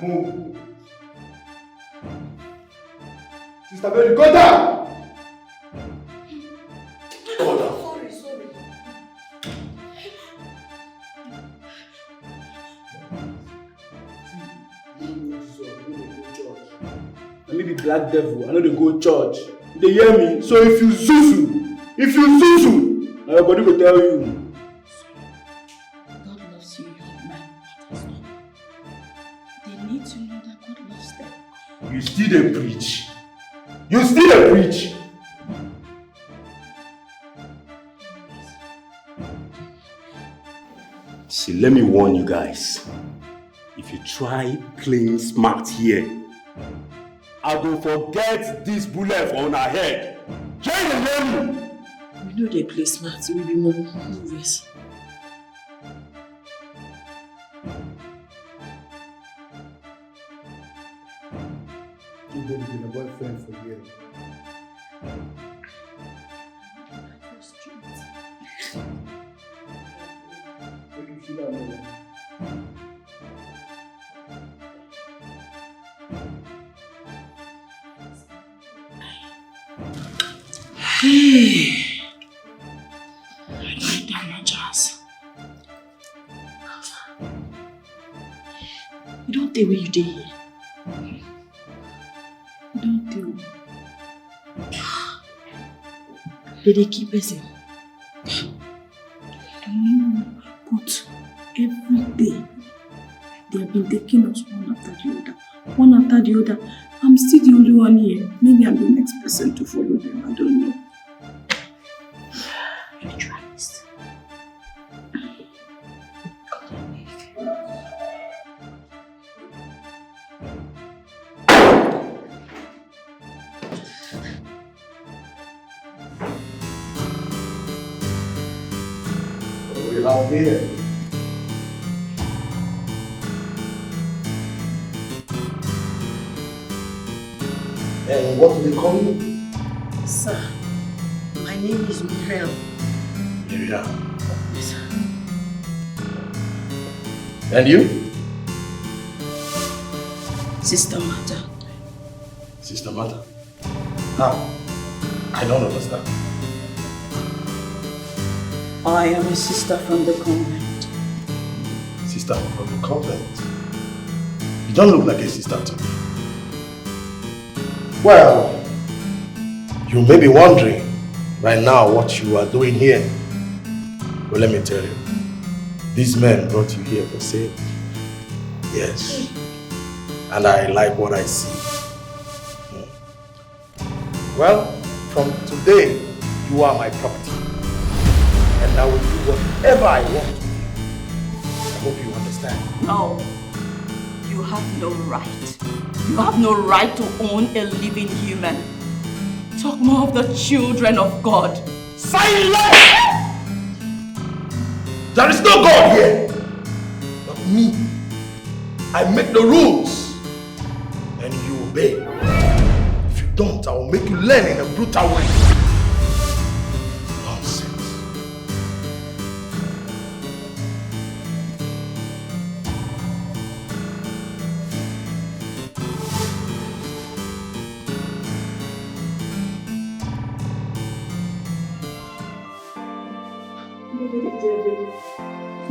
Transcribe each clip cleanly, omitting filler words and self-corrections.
Move. Sister Mary, go down! Go down. Sorry. I may be black devil, I know they go church. They hear me, so if you zuzu, now your body will tell you. God loves you, young man. They need to know that God loves them. You still dey preach. You still dey preach. See, let me warn you guys. If you try playing smart here, I will forget this bullet on our head. Try to hear me. We know they play smart, we be more movies. You've been a boyfriend for years. Hey, I need that much ass. You don't think what you did here. You don't think. Did they keep us in? I don't know, but every day they have been taking us one after the other. I'm still the only one here. Maybe I'm the next person to follow them. I don't know. Let me try this. We're out here. And what do they call you? Sir, my name is Miriam. Miriam. Yes, sir. And you? Sister Mata. Sister Mata. How? I don't understand. I am a sister from the convent. Sister from the convent? You don't look like a sister to me. Well, you may be wondering right now what you are doing here. But let me tell you, these men brought you here for sale. Yes. And I like what I see. Well, from today, you are my property. And I will do whatever I want to do. I hope you understand. No, you have no right. You have no right to own a living human. Talk more of the children of God. Silence! There is no God here. Not me. I make the rules. And you obey. If you don't, I will make you learn in a brutal way. Nonsense.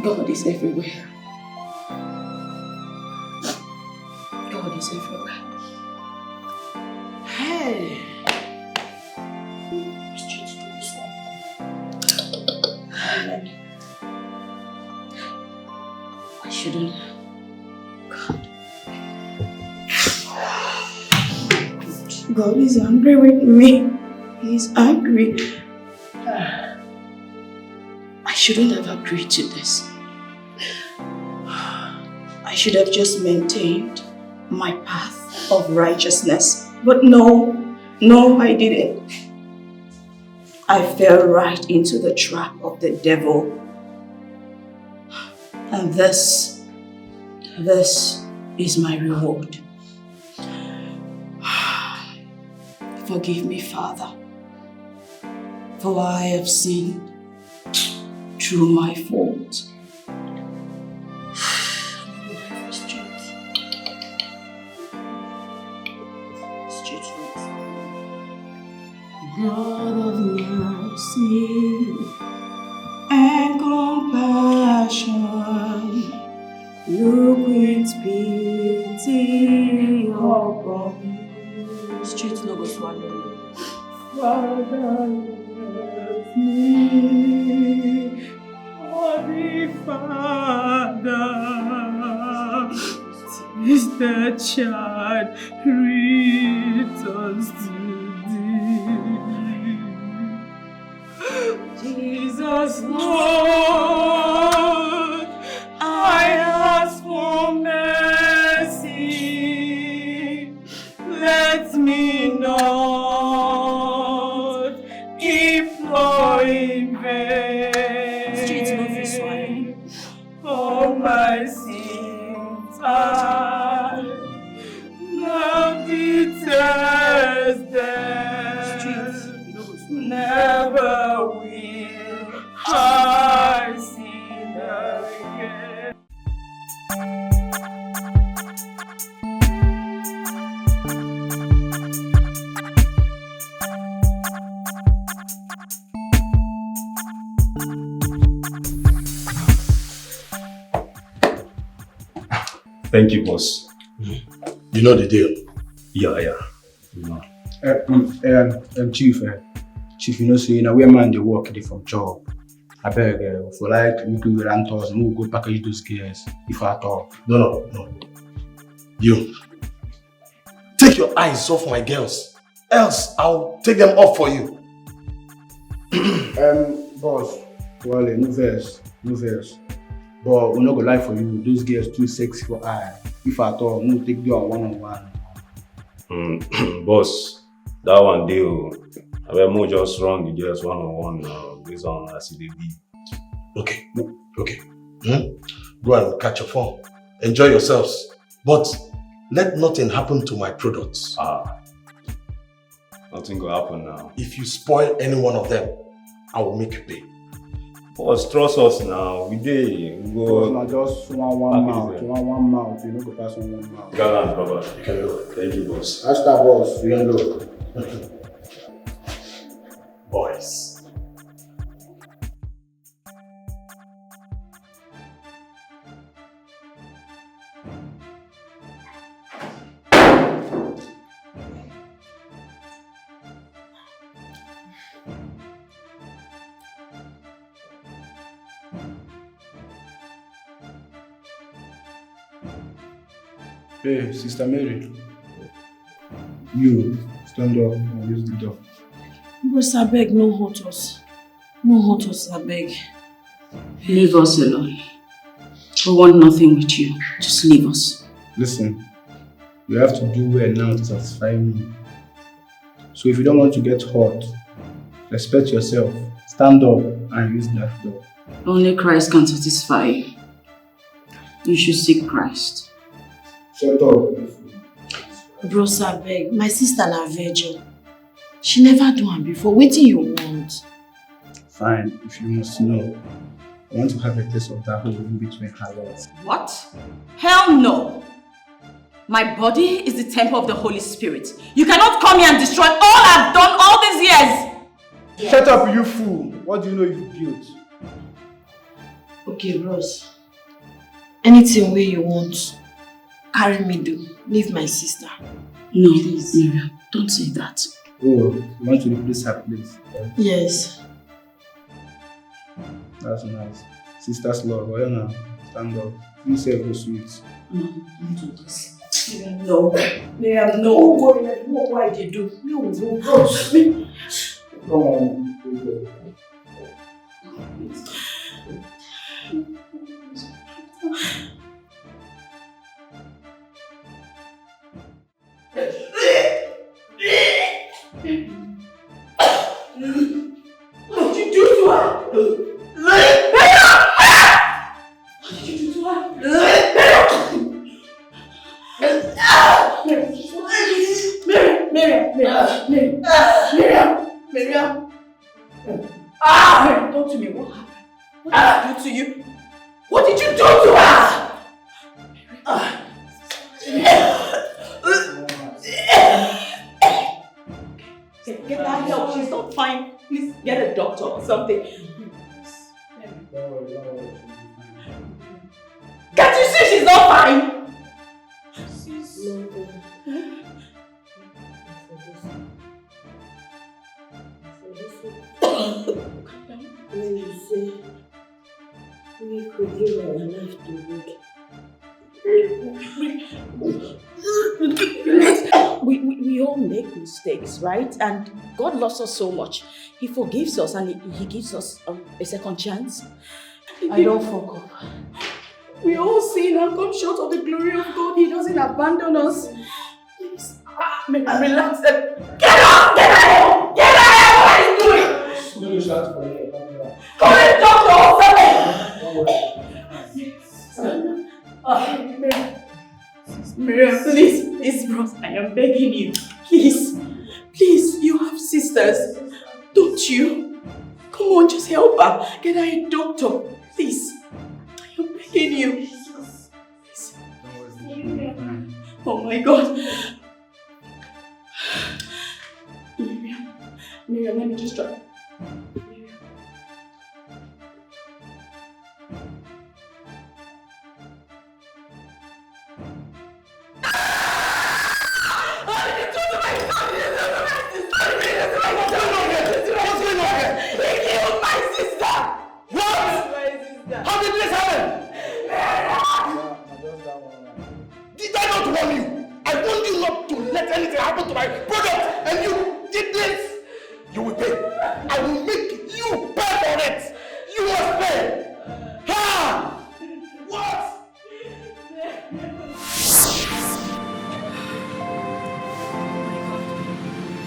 God is everywhere. God is everywhere. Hey! I shouldn't. God is angry with me. He's angry. I shouldn't have agreed to this. I should have just maintained my path of righteousness. But no, I didn't. I fell right into the trap of the devil. And this is my reward. Forgive me, Father, for I have sinned through my fault. God of mercy and compassion, look with pity upon me. Street no go swallow. Father, let me, Holy Father, is the child returns to thee. Jesus, Lord, I ask for mercy. Let me not implore in vain. Streets no fit swallow. All my sins are now detested. Streets never will I sin again. Thank you, boss. You know the deal. Yeah. Chief, you know, say now where man they work they from job. I beg for like you could rent us and we'll go package those gears if at all. No. You take your eyes off my girls, else I'll take them off for you. Boss, well, no verse. But we're not gonna lie for you, those girls too sexy for eye. If at all, we'll take you on one-on-one. Boss, that one deal. I will more just run the girls one-on-one based on CDB. Okay. Go and catch your phone. Enjoy yourselves. But let nothing happen to my products. Nothing will happen now. If you spoil any one of them, I will make you pay. Boss, trust us now. We go. Not just one mouth. You know, go pass on one mouth. Gallant, Baba. You can go. Thank you, boss. That's that, boss. You can go. Boys. Hey, Sister Mary. You stand up and use the door. Rosabelle, no hurt us. No hurt us, I beg. Leave us alone. We want nothing with you. Just leave us. Listen, you have to do well now to satisfy me. So if you don't want to get hurt, respect yourself. Stand up and use that door. Only Christ can satisfy you. You should seek Christ. Shut up. Rosabelle, my sister na virgin. She never do am before. What do you want? Fine, if you must know. I want to have a taste of that hole in between her legs. What? Hell no! My body is the temple of the Holy Spirit. You cannot come here and destroy all I've done all these years! Yes. Shut up, you fool! What do you know you've built? Okay, Rose. Anything where you want, carry me do. Leave my sister. No, please. Miriam, don't say that. Oh, you want to replace her place? Yes. That's nice. Sister's love, why not? Stand up. You say go sweet. No, don't do this. No. Miriam, no. Why did you do? No, Rose. Come on. What did you do to her? What did you do to her? Miriam. Talk to me. What happened? What did I do to you? What did you do to her? Get that help. She's not something. Can't you see she's not fine? When you say we could give our life to God. We all make mistakes, right? And God loves us so much. He forgives us and He gives us a second chance. I don't fuck up. We all sin and come short of the glory of God. He doesn't abandon us. Please, relax. Get out! Get out! Get out! What are you doing? Come and talk to us. Miriam, please, bros, I am begging you. Please, you have sisters, don't you? Come on, just help her. Get her a doctor, please. I am begging you. Please. Oh my God. Miriam, let me just try. Anything happen to my product and you did this, you will pay. I will make you pay for it. You must pay. Ha! What?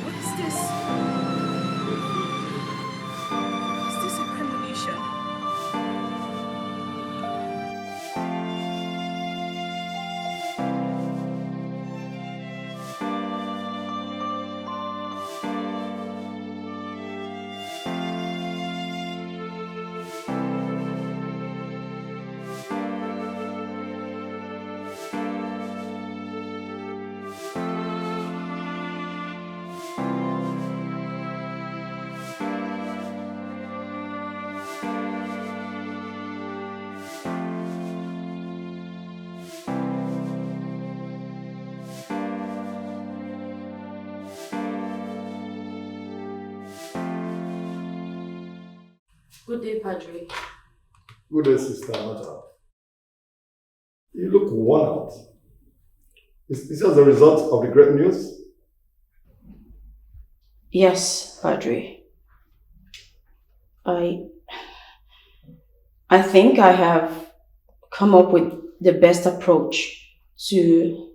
What is this? Is this a premonition? Good day, Padre. Good day, Sister Mata. You look worn out. Is this as a result of the great news? Yes, Padre. I think I have come up with the best approach to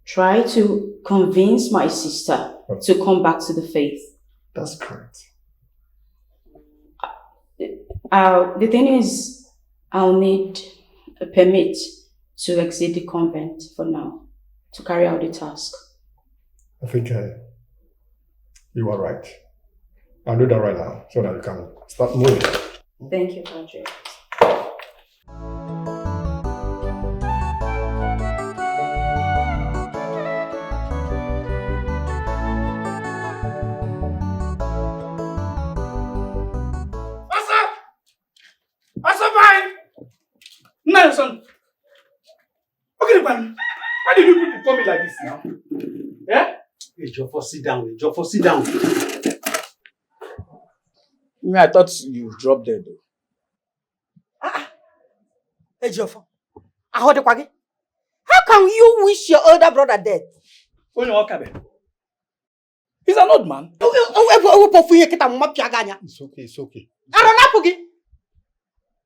try to convince my sister to come back to the faith. That's correct. The thing is, I'll need a permit to exit the convent for now, to carry out the task. I think you are right. I'll do that right now so that you can start moving. Thank you, Padre. Nelson! Okay, man. Why did you people call me like this now? Yeah? Hey, Joffo, sit down. Joffo, sit down. I thought you dropped dead though. Hey, Joffo. How can you wish your older brother dead? He's an old man. It's okay, it's okay.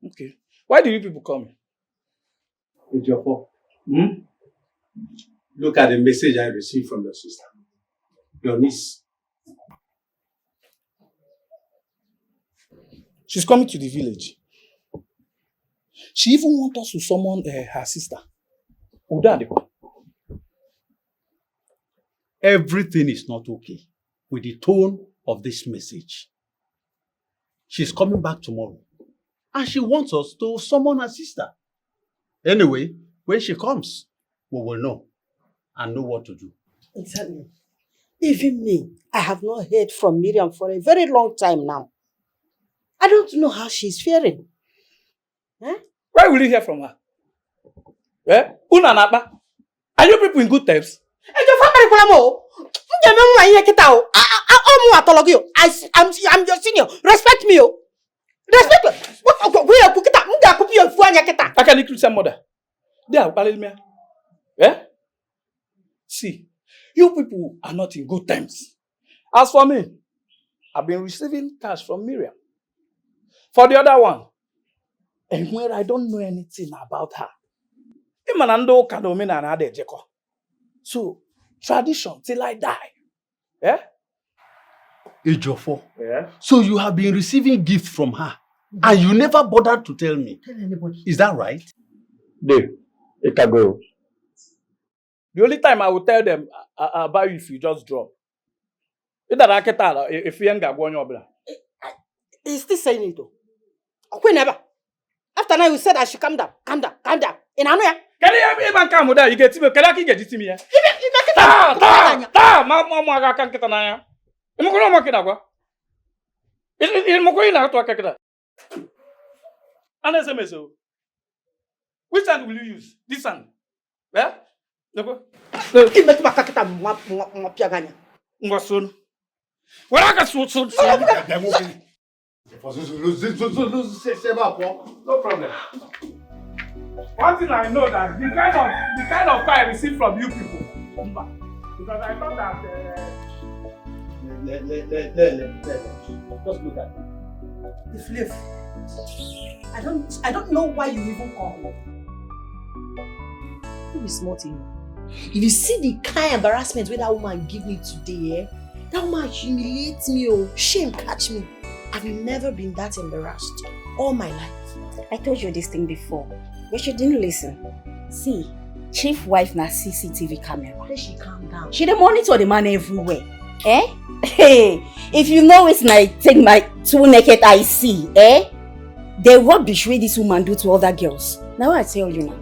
Okay. Why do you people call me? Hey, Joffo. Look at the message I received from your sister. Your niece. She's coming to the village. She even wants us to summon her sister. Everything is not okay with the tone of this message. She's coming back tomorrow. And she wants us to summon her sister. Anyway, when she comes, we will know and know what to do. Exactly. Even me, I have not heard from Miriam for a very long time now. I don't know how she's faring. Eh? Why will you hear from her? Eh? Una napa? Are you people in good terms? I'm your senior. Respect me. Respect me. I can Christian mother. They are calling me. Eh? See, you people are not in good terms. As for me, I've been receiving cash from Miriam. For the other one, and where I don't know anything about her. So, tradition till I die. Eh? Ejofo. Yeah. So you have been receiving gifts from her and you never bothered to tell me. Tell anybody. Is that right? Dave, it can go. The only time I will tell them about you if you just drop. If you ain't got one job. He's still saying it though. Okay, never. After now, you said I should calm down. Calm down. Calm down. In Anuya. Can you even come with that? You get to me. Can I get it to me? You Mama can't get an eye. I'm going to go. I'm going to get it. And SMS. Which hand will you use? This hand? Yeah? Look. What I can so. No problem. One thing I know that the kind of car I received from you people, because I thought that just look at it. The flavor. I don't know why you even come. Who is smart in you? If you see the kind of embarrassment where that woman give me today, that woman humiliates me. Oh, shame catch me. I've never been that embarrassed all my life. I told you this thing before, but you didn't listen. See, chief wife na CCTV camera. Let she calm down. She dey monitor the man everywhere. Eh? Hey, if you know it's like take my two naked eye see, eh? The rubbish way this woman do to other girls. Now I tell you now.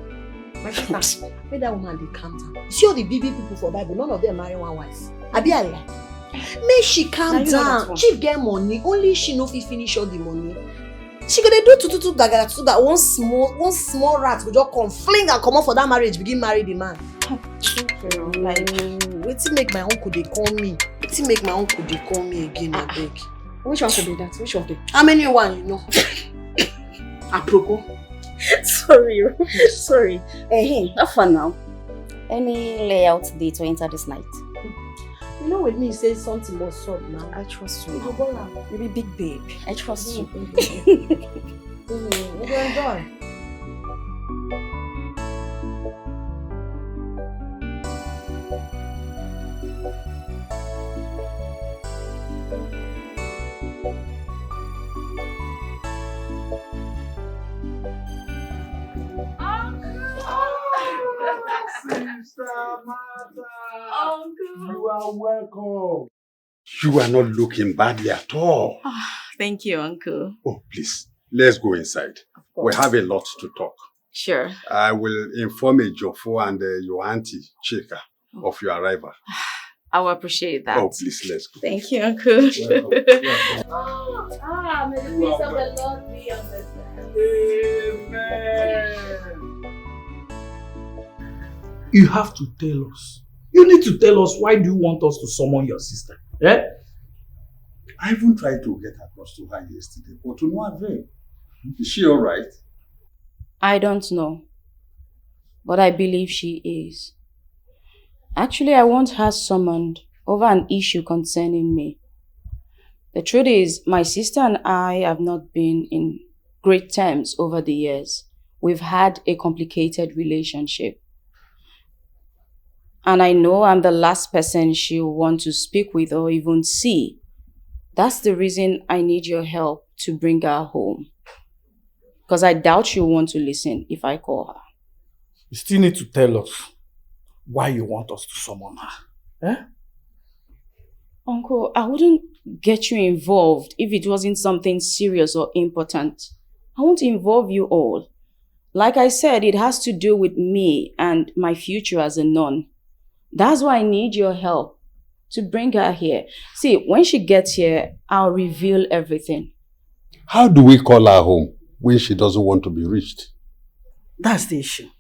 My sister, make that woman dey calm down. You see all the BB people for Bible, none of them marry one wife. Abi Allah. Make she calm down. Chief get money, only she no fit finish all the money. She gonna do tututu gagara so that one small rat will just come fling and come out for that marriage, begin marry the man. Wetin make my uncle dey call me? Wetin make my uncle dey call me again, I beg. Which one could be that? Which of them? How many one you know? Apropos. Sorry. Hey, not fun now. Any layout date to enter this night? You know with me, say something must up now. I trust you. You go now. You be big babe. I trust you. You go enjoy. Uncle, you are welcome. You are not looking badly at all. Thank you, Uncle. Oh, please, let's go inside. We have a lot to talk. Sure. I will inform Ejofo and your auntie, Chika, of your arrival. I will appreciate that. Oh, please, let's go. Thank you, Uncle. May the peace of the Lord be on this Amen. You have to tell us. You need to tell us why do you want us to summon your sister? Eh? I even tried to get across to her yesterday, but to no avail. Is she all right? I don't know, but I believe she is. Actually, I want her summoned over an issue concerning me. The truth is, my sister and I have not been in great terms over the years. We've had a complicated relationship. And I know I'm the last person she'll want to speak with or even see. That's the reason I need your help to bring her home. Because I doubt she'll want to listen if I call her. You still need to tell us why you want us to summon her. Eh? Uncle, I wouldn't get you involved if it wasn't something serious or important. I won't involve you all. Like I said, it has to do with me and my future as a nun. That's why I need your help to bring her here. See, when she gets here, I'll reveal everything. How do we call her home when she doesn't want to be reached? That's the issue.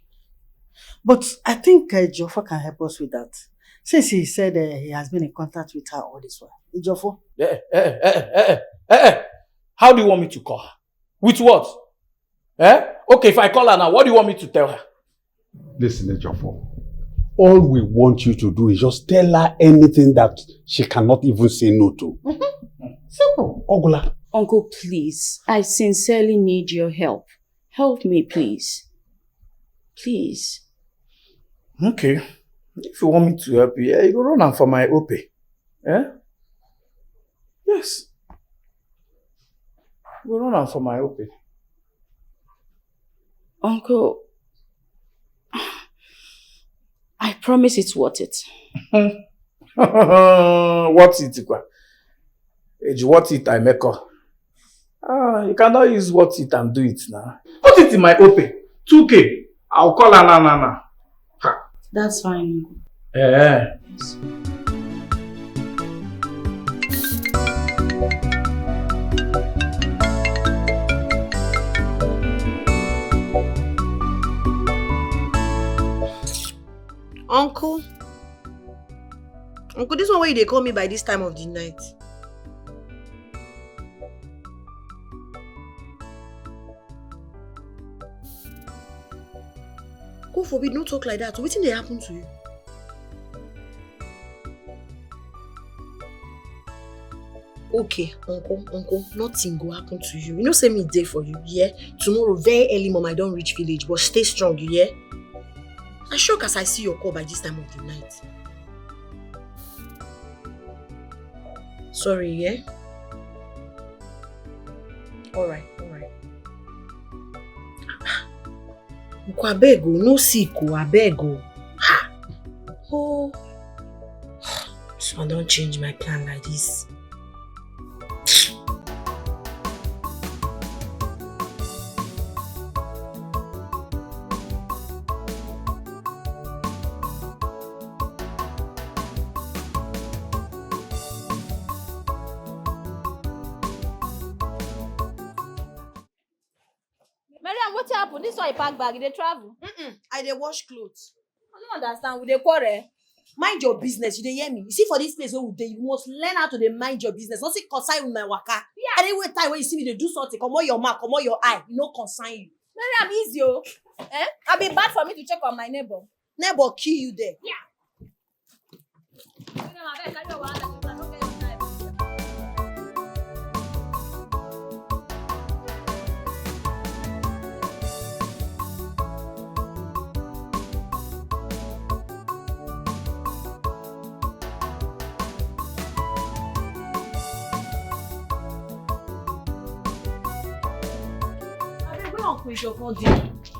But I think Jofo can help us with that. Since he said he has been in contact with her all this while. Jofo? How do you want me to call her? With what? Okay, if I call her now, what do you want me to tell her? Listen, Jofo. All we want you to do is just tell her anything that she cannot even say no to. Simple. Ogula. Uncle, please. I sincerely need your help. Help me, please. Please. Okay. If you want me to help you, you go run am for my OP. Yes. You go run am for my OP. Uncle, I promise it's worth it. What's it? It's worth it, I make her. You cannot use what it and do it now. Put it in my OP. 2K. I'll call her na. That's fine. Yes. Uncle, this one where they call me by this time of the night. God forbid, don't talk like that. What thing they happen to you? Okay, uncle, nothing go happen to you. You know, say me day for you, yeah? Tomorrow, very early, mom, I don't reach village, but stay strong, yeah? I'm shocked as I see your call by this time of the night. Sorry, yeah? Alright. Abego, no sick, abego. Oh. So I don't change my plan like this. What happened? This one pack bag, they travel. I dey wash clothes. I don't understand. With the quarrel. Mind your business, you dey hear me? You see, for this place where we dey, you must learn how to dey mind your business. Not say concern with my waka. Yeah. Anyway, time when you see me, they do something, come on your mouth, come on your eye. You no concern you. I'm easy, oh. I'll be bad for me to check on my neighbor. Neighbor kill you there. Yeah.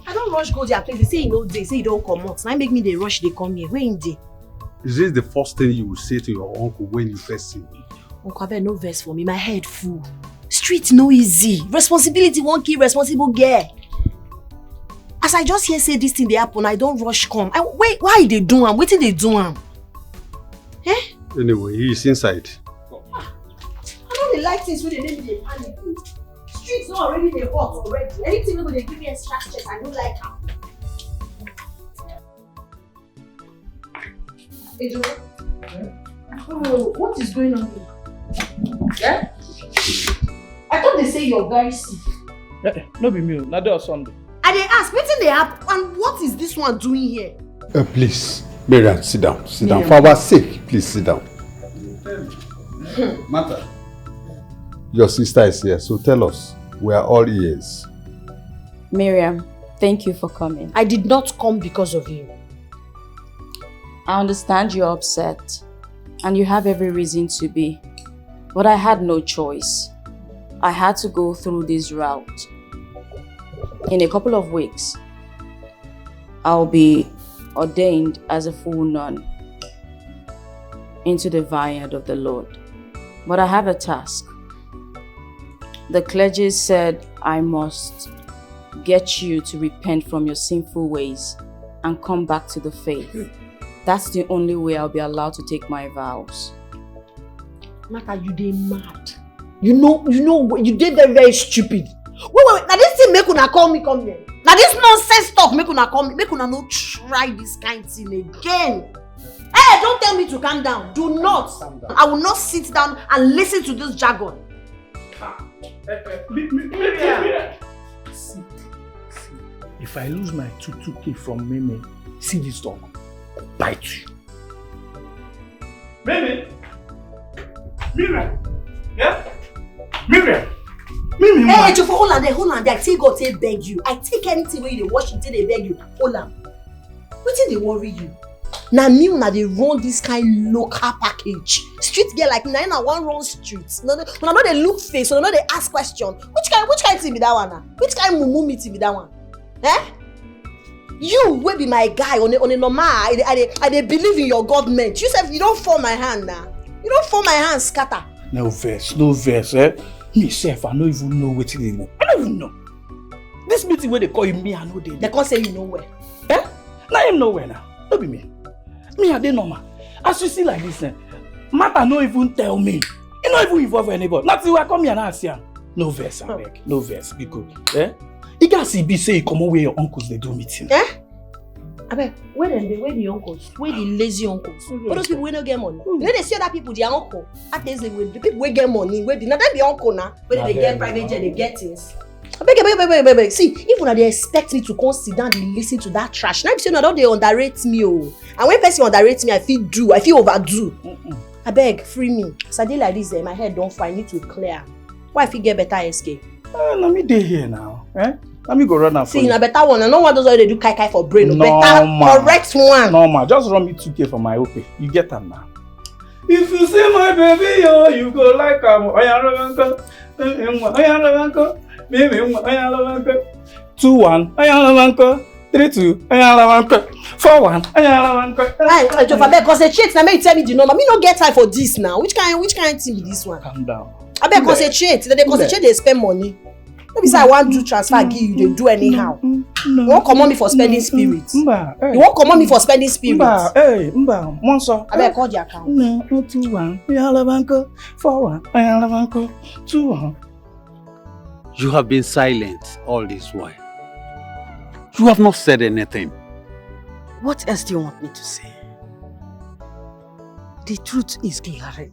I don't rush go their place. They say you know they say you don't come out. Now make me they rush they come here. Where in day? Is this the first thing you will say to your uncle when you first see him? Uncle, I bet no verse for me. My head full. Street no easy. Responsibility won't keep responsible girl. As I just hear say this thing they happen, I don't rush come. Wait, why they do am? What did they do am? Anyway, he is inside. I don't like things when they make me panic. Streets not already they hot already. Anything when they give me a stress check, I don't like them. Hey, Joe. Oh, what is going on here? Yeah? I thought they say you're very sick. No be me, not there Sunday. I dey ask, wetin dey happen and what is this one doing here? Please, Miriam, sit down. Sit down. For our sake, please sit down. Martha, your sister is here, so tell us. We are all ears. Miriam, thank you for coming. I did not come because of you. I understand you're upset, and you have every reason to be. But I had no choice. I had to go through this route. In a couple of weeks, I'll be ordained as a full nun into the vineyard of the Lord. But I have a task. The clergy said I must get you to repent from your sinful ways and come back to the faith. That's the only way I'll be allowed to take my vows. Martha, you dey mad. You did very, very stupid. Wait. Now this thing make una call me come here. Now this nonsense talk make una call me. Make una no try this kind of thing again. Hey, don't tell me to calm down. Do not. I will not sit down and listen to this jargon. See, if I lose my 2K from Meme, see this dog, I'll bite you. Meme! Miriam! Yeah? Miriam! Hey, Jofo, hold on there. I take God, take beg you. I take anything where you wash until they beg you. Hold on. What did they worry you? Now me una dey run this kind local package. Street girl like me, na one run street. No, they look face, no, they ask question. Which kind thing be that one? Which kind mumu meeting be that one? Eh? You will be my guy on a normal. I dey believe in your government. You said you don't fall my hand now. You don't fall my hand, scatter. No verse, eh? Myself, I don't even know what they know. I don't even know. This meeting where they call you me, I know they can't say you know where. Eh? Now I'm nowhere now. Don't be me. Me, I dey normal. As you see like this, matter no even tell me. You not even involve anybody. Not till I come here and ask you. No verse, I beg. No verse. Be good. Eh? You guys see, say you come where your uncles they do meeting. Eh? I beg, where the uncles? Where the lazy uncles? All those people who don't get money. You know they see other people, their uncle. At least the people who get money, where they not be uncle now. Where they get private jet, they get things. I beg. See, even when they expect me to come sit down and listen to that trash, now you know they underrate me, oh. And when person underrates me, I feel overdo. I beg, free me. So I did like this, my head don't fry, I need to clear. Why if you get better escape? Let me dey here now. Eh? Let me go run and see, na better one. I know what those they do kai for brain. No, better, correct one. No, ma. Just run me 2K for my OP. You get them now. If you see my baby, yo, you go like am. 2-1, 3-2, 4-1, Hey, Jofa, concentrate. Now, make you tell me the number. Me no get time for this now. Which kind thing be this one? Calm down. I beg concentrate. They concentrate. They spend money. No be say I want do transfer give you. They do anyhow. You won't come on me for spending spirits. You won't come on me for spending spirits. Hey, Monso. I beg call the account. 2-1, 4-1, 2-1. You have been silent all this while. You have not said anything. What else do you want me to say? The truth is glaring.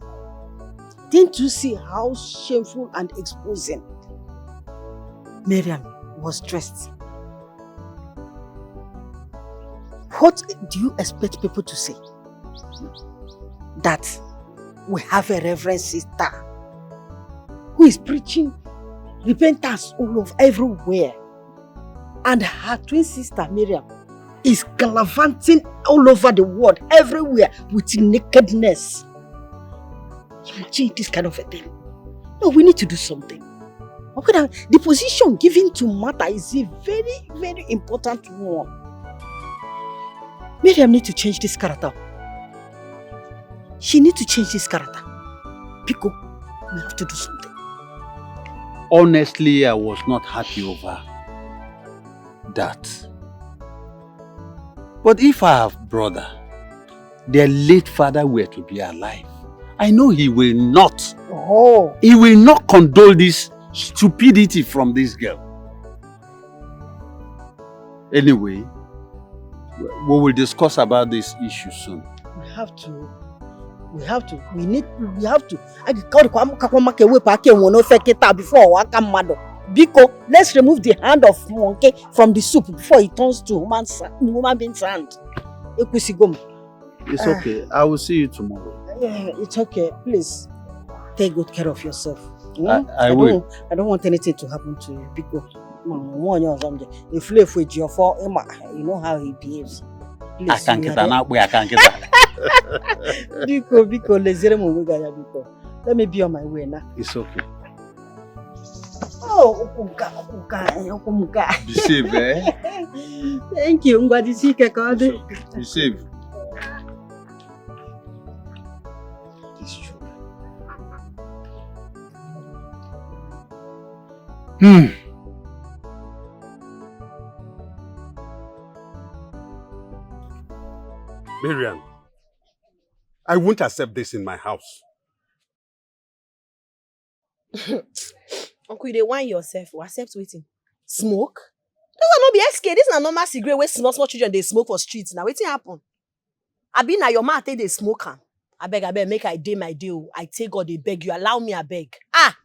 Didn't you see how shameful and exposing Miriam was dressed? What do you expect people to say? That we have a reverend sister who is preaching repentance all of everywhere, and her twin sister Miriam is gallivanting all over the world, everywhere, with nakedness. Imagine this kind of a thing. No, we need to do something. Okay, the position given to Martha is a very, very important one. Miriam needs to change this character. She needs to change this character. Pico, we have to do something. Honestly, I was not happy over that. But if our brother, their late father, were to be alive, I know he will not. Oh. He will not condone this stupidity from this girl. Anyway, we will discuss about this issue soon. We have to. Biko, let's remove the hand of monkey from the soup before it turns to human being's hand. It's okay. I will see you tomorrow. Yeah, it's okay. Please, take good care of yourself. I will. I don't want anything to happen to you. Biko, if you with your for you know how he behaves. Please, I can't get that. Biko, let me be on my way now. It's okay. Oh, Be safe, eh? Thank you. Be safe. Miriam, I won't accept this in my house. Uncle, you dey whine yourself or accept waiting. Smoke? This will not be SK. This is a normal cigarette where small children they smoke for streets. Now waiting happen. I been na your man take they smoke am. I beg, make I day my deal. I take God, they beg you. Allow me, I beg. Ah!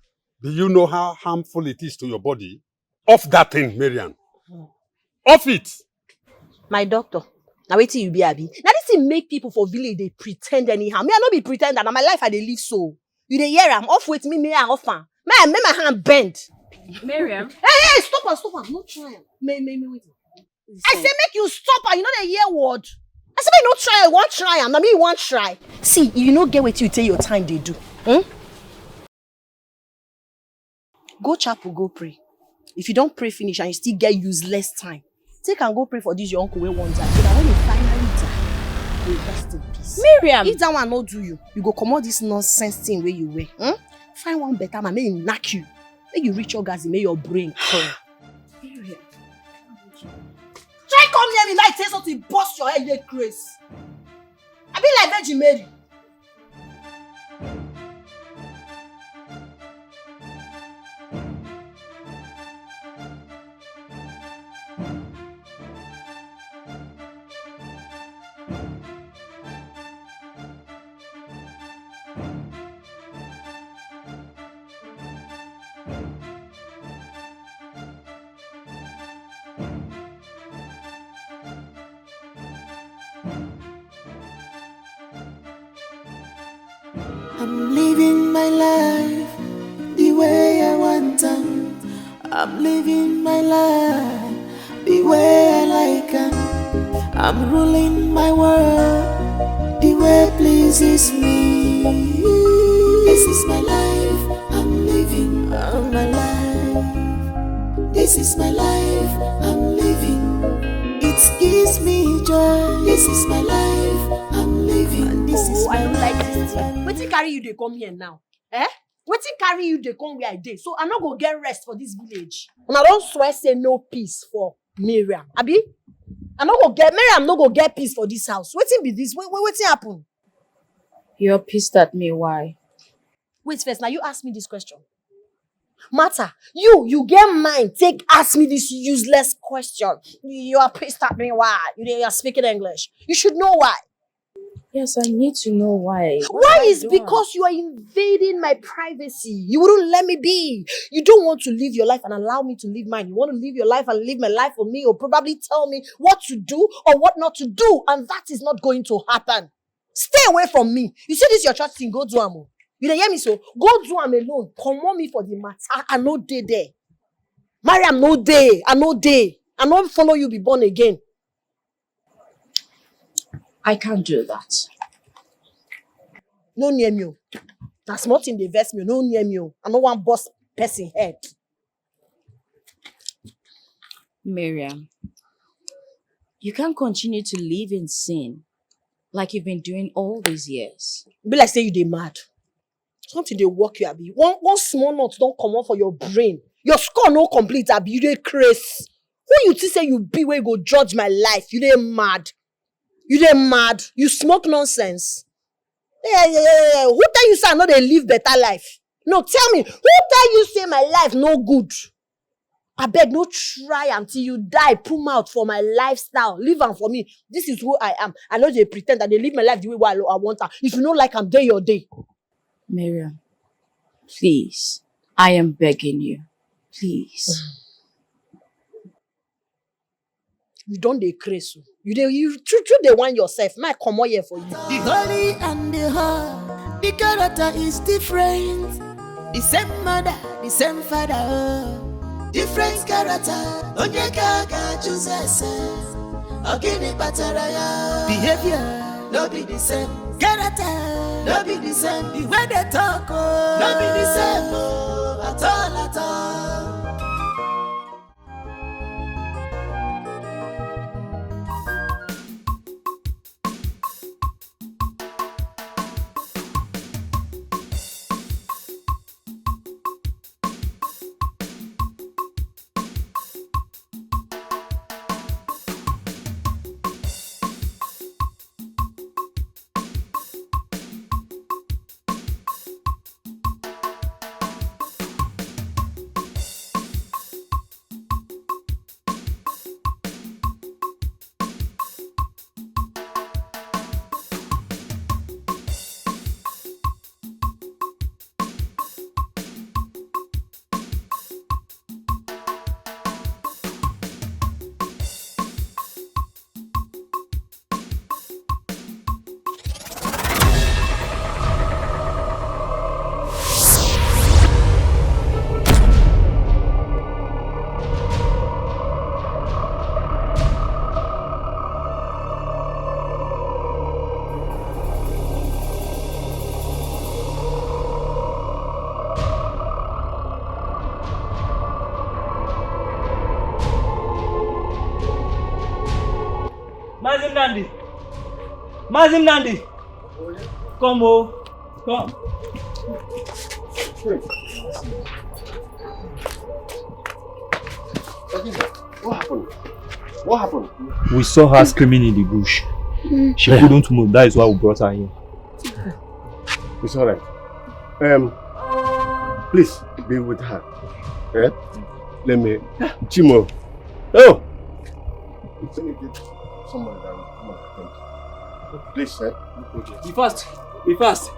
Do you know how harmful it is to your body? Off that thing, Marian. Off it! My doctor. Now waiting you be Abi. Now this thing make people for village they pretend anyhow. Me I not be pretender. Now my life I dey live so. You dey hear am off with me I off am. May my hand bend. Miriam. Hey, stop am. No try am. May wait. I say make you stop am. You know the hear word. I say make you no try. You want try am. Now me you want try. See, if you no get what you take your time they do. Go chapel, go pray. If you don't pray finish and you still get useless time, take and go pray for this your uncle where one die. So that when you finally die, you rest in peace. Miriam! If that one not do you, you go come out this nonsense thing where you wear. Find one better man, may he knock you. May you reach your gas, may your brain curl. Miriam. Try come near me like say something bust your head, you crazy. I be like Virgin Mary. I'm living my life the way I want to. I'm living my life the way I like it. I'm ruling my world the way pleases me. This is my life, I'm living my life. This is my life, I'm living. It gives me joy. This is my life, I'm living. This is I don't like this thing. Wetin carry you dey come here now? Wetin carry you dey come where I dey? So I no go get rest for this village. And I don't swear say no peace for Miriam. Abi? Miriam no go get peace for this house. Wetin be this? Wetin happen? You're pissed at me, why? Wait first, now you ask me this question. Martha, you get mind, take ask me this useless question. You are pissed at me, why? You are speaking English. You should know why. Yes, I need to know why. Why is because you are invading my privacy. You wouldn't let me be. You don't want to live your life and allow me to live mine. You want to live your life and live my life for me, or probably tell me what to do or what not to do. And that is not going to happen. Stay away from me. You see this your church thing, go do am. You dey hear me so? Go do am alone. Come on me for the matter. I no dey there. Mariam no day. I no day. I no follow you be born again. I can't do that. No near me. That's not in the vex me. No near me. I no want boss person head. Miriam, you can't continue to live in sin like you've been doing all these years. Be like say you dey mad. Something dey work you, Abi. One small note don't come out for your brain. Your score no complete, Abi. You dey crazy. Who you think say you be where you go judge my life? You dey mad. You dey mad. You smoke nonsense. Yeah. Who tell you say I no dey live better life? No, tell me. Who tell you say my life no good? I beg, no try until you die. Pull out for my lifestyle. Live am for me. This is who I am. I know they pretend that they live my life the way I want her. If you don't like, I'm day your day. Miriam, please. I am begging you. Please. You don't dey crazy. You true they want yourself. My come on here for you. The holy and the hard, the character is different. The same mother, the same father. Different character. Onyeka chooses. Ogini pataraya. Behavior no be the same. Character no be the same. The way they talk no be the same. At all. Mazim Nandi. Mazim Nandi. Come, oh. Come. What happened? What happened? We saw her screaming in the bush. She couldn't move. That is why we brought her here. It's alright. Please be with her. Eh? Let me. Chimo. Oh! Let me get someone that will come and attend. Please, eh? Be fast. Be fast.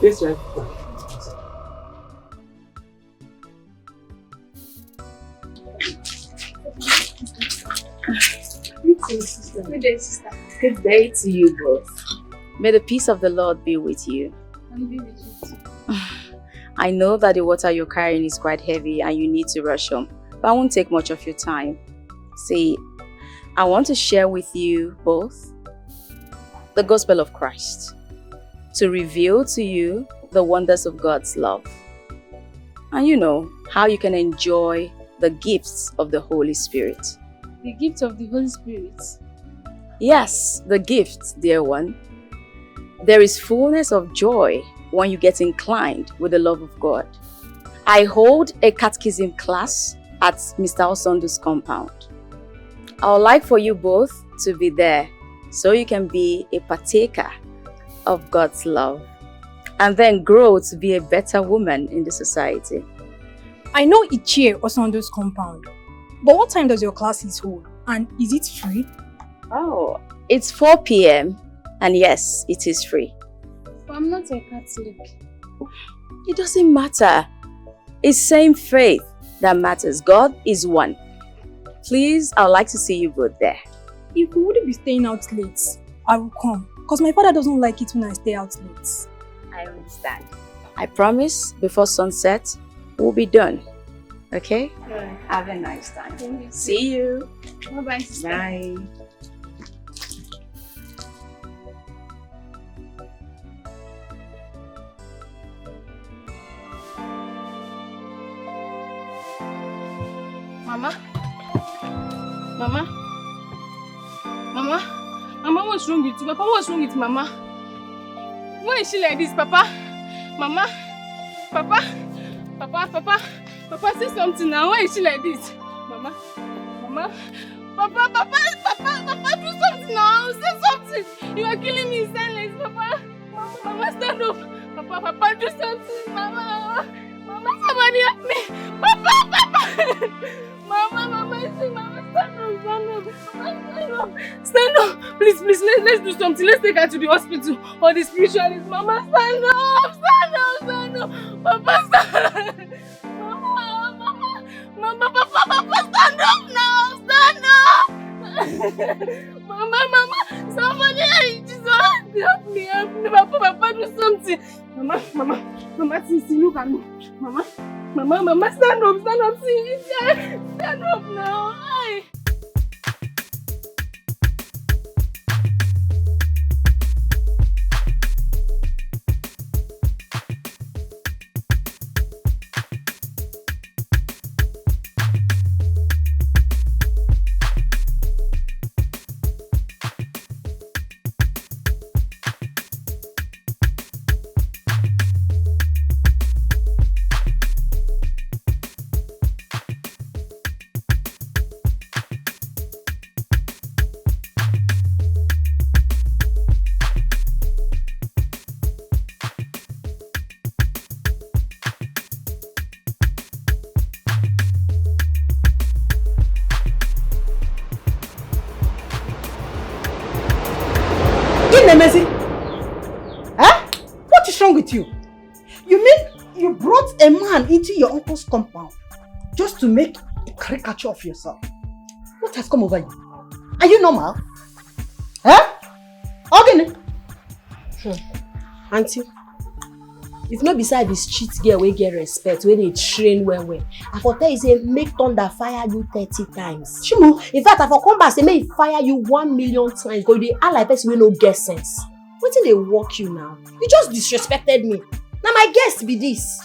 This way. Good day, sister. Good day to you both. May the peace of the Lord be with you. And be with you too. I know that the water you're carrying is quite heavy and you need to rush home, but I won't take much of your time. See, I want to share with you both the gospel of Christ, to reveal to you the wonders of God's love. And you know how you can enjoy the gifts of the Holy Spirit. The gift of the Holy Spirit. Yes, the gifts, dear one. There is fullness of joy when you get inclined with the love of God. I hold a catechism class at Mr. Osondu's compound. I would like for you both to be there so you can be a partaker of God's love and then grow to be a better woman in the society. I know Ichie Osondu's compound, but what time does your classes hold? And is it free? Oh, it's 4 p.m. and yes, it is free. But I'm not a Catholic. It doesn't matter. It's same faith that matters. God is one. Please, I would like to see you both there. If we wouldn't be staying out late, I will come. Because my father doesn't like it when I stay out late. I understand. I promise before sunset, we'll be done. Okay? Yeah. Have a nice time. See you. Bye-bye, sister. Bye. Mama? Mama? Mama? Mama, what's wrong with you? Papa, what's wrong with Mama? Why is she like this, Papa? Mama? Papa? Papa, say something now. Why is she like this? Mama? Papa, do something now. Say something. You are killing me in silence, Papa. Mama, stand up. Papa, do something. Mama, somebody help me. Papa. Mama, stand up. Please, let's do something. Let's take her to the hospital or the spiritualist. Mama, stand up. Papa, stand up. Mama, Papa, stand up now. Stand up. Mama, somebody help me. Papa, do something. Mama, see, look at me. Mama, stand up, see, stand up now. Aye. Nemezi? What is wrong with you? You mean you brought a man into your uncle's compound just to make a caricature of yourself? What has come over you? Are you normal? Ogini? Auntie, if not beside this cheat girl we get respect, when they train well. I for tell you say make thunder fire you 30 times. Chimo, in fact, I for come back say make fire you 1 million times because they are like person wey no get sense. Wetin dey work you now? You just disrespected me. Now my guest be this.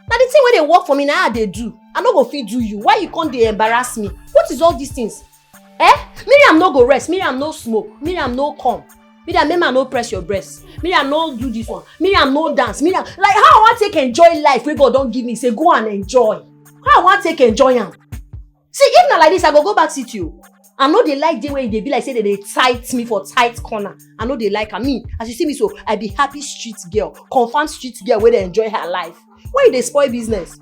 Now the thing where they work for me, now they do. I no go fit do you. Why you can't they embarrass me? What is all these things? Miriam no go rest. Miriam no smoke. Miriam no come. Miriam no press your breast. Miriam no do this one. Miriam no dance. Miriam, like how I want to take enjoy life where God don't give me. Say go and enjoy. How I want to take enjoy am. See, if not like this, I go back sit you. I know they like the way they be like say that they tight me for tight corner. I know they like me. As you see me so, I be happy street girl. Confirmed street girl where they enjoy her life. Why they spoil business?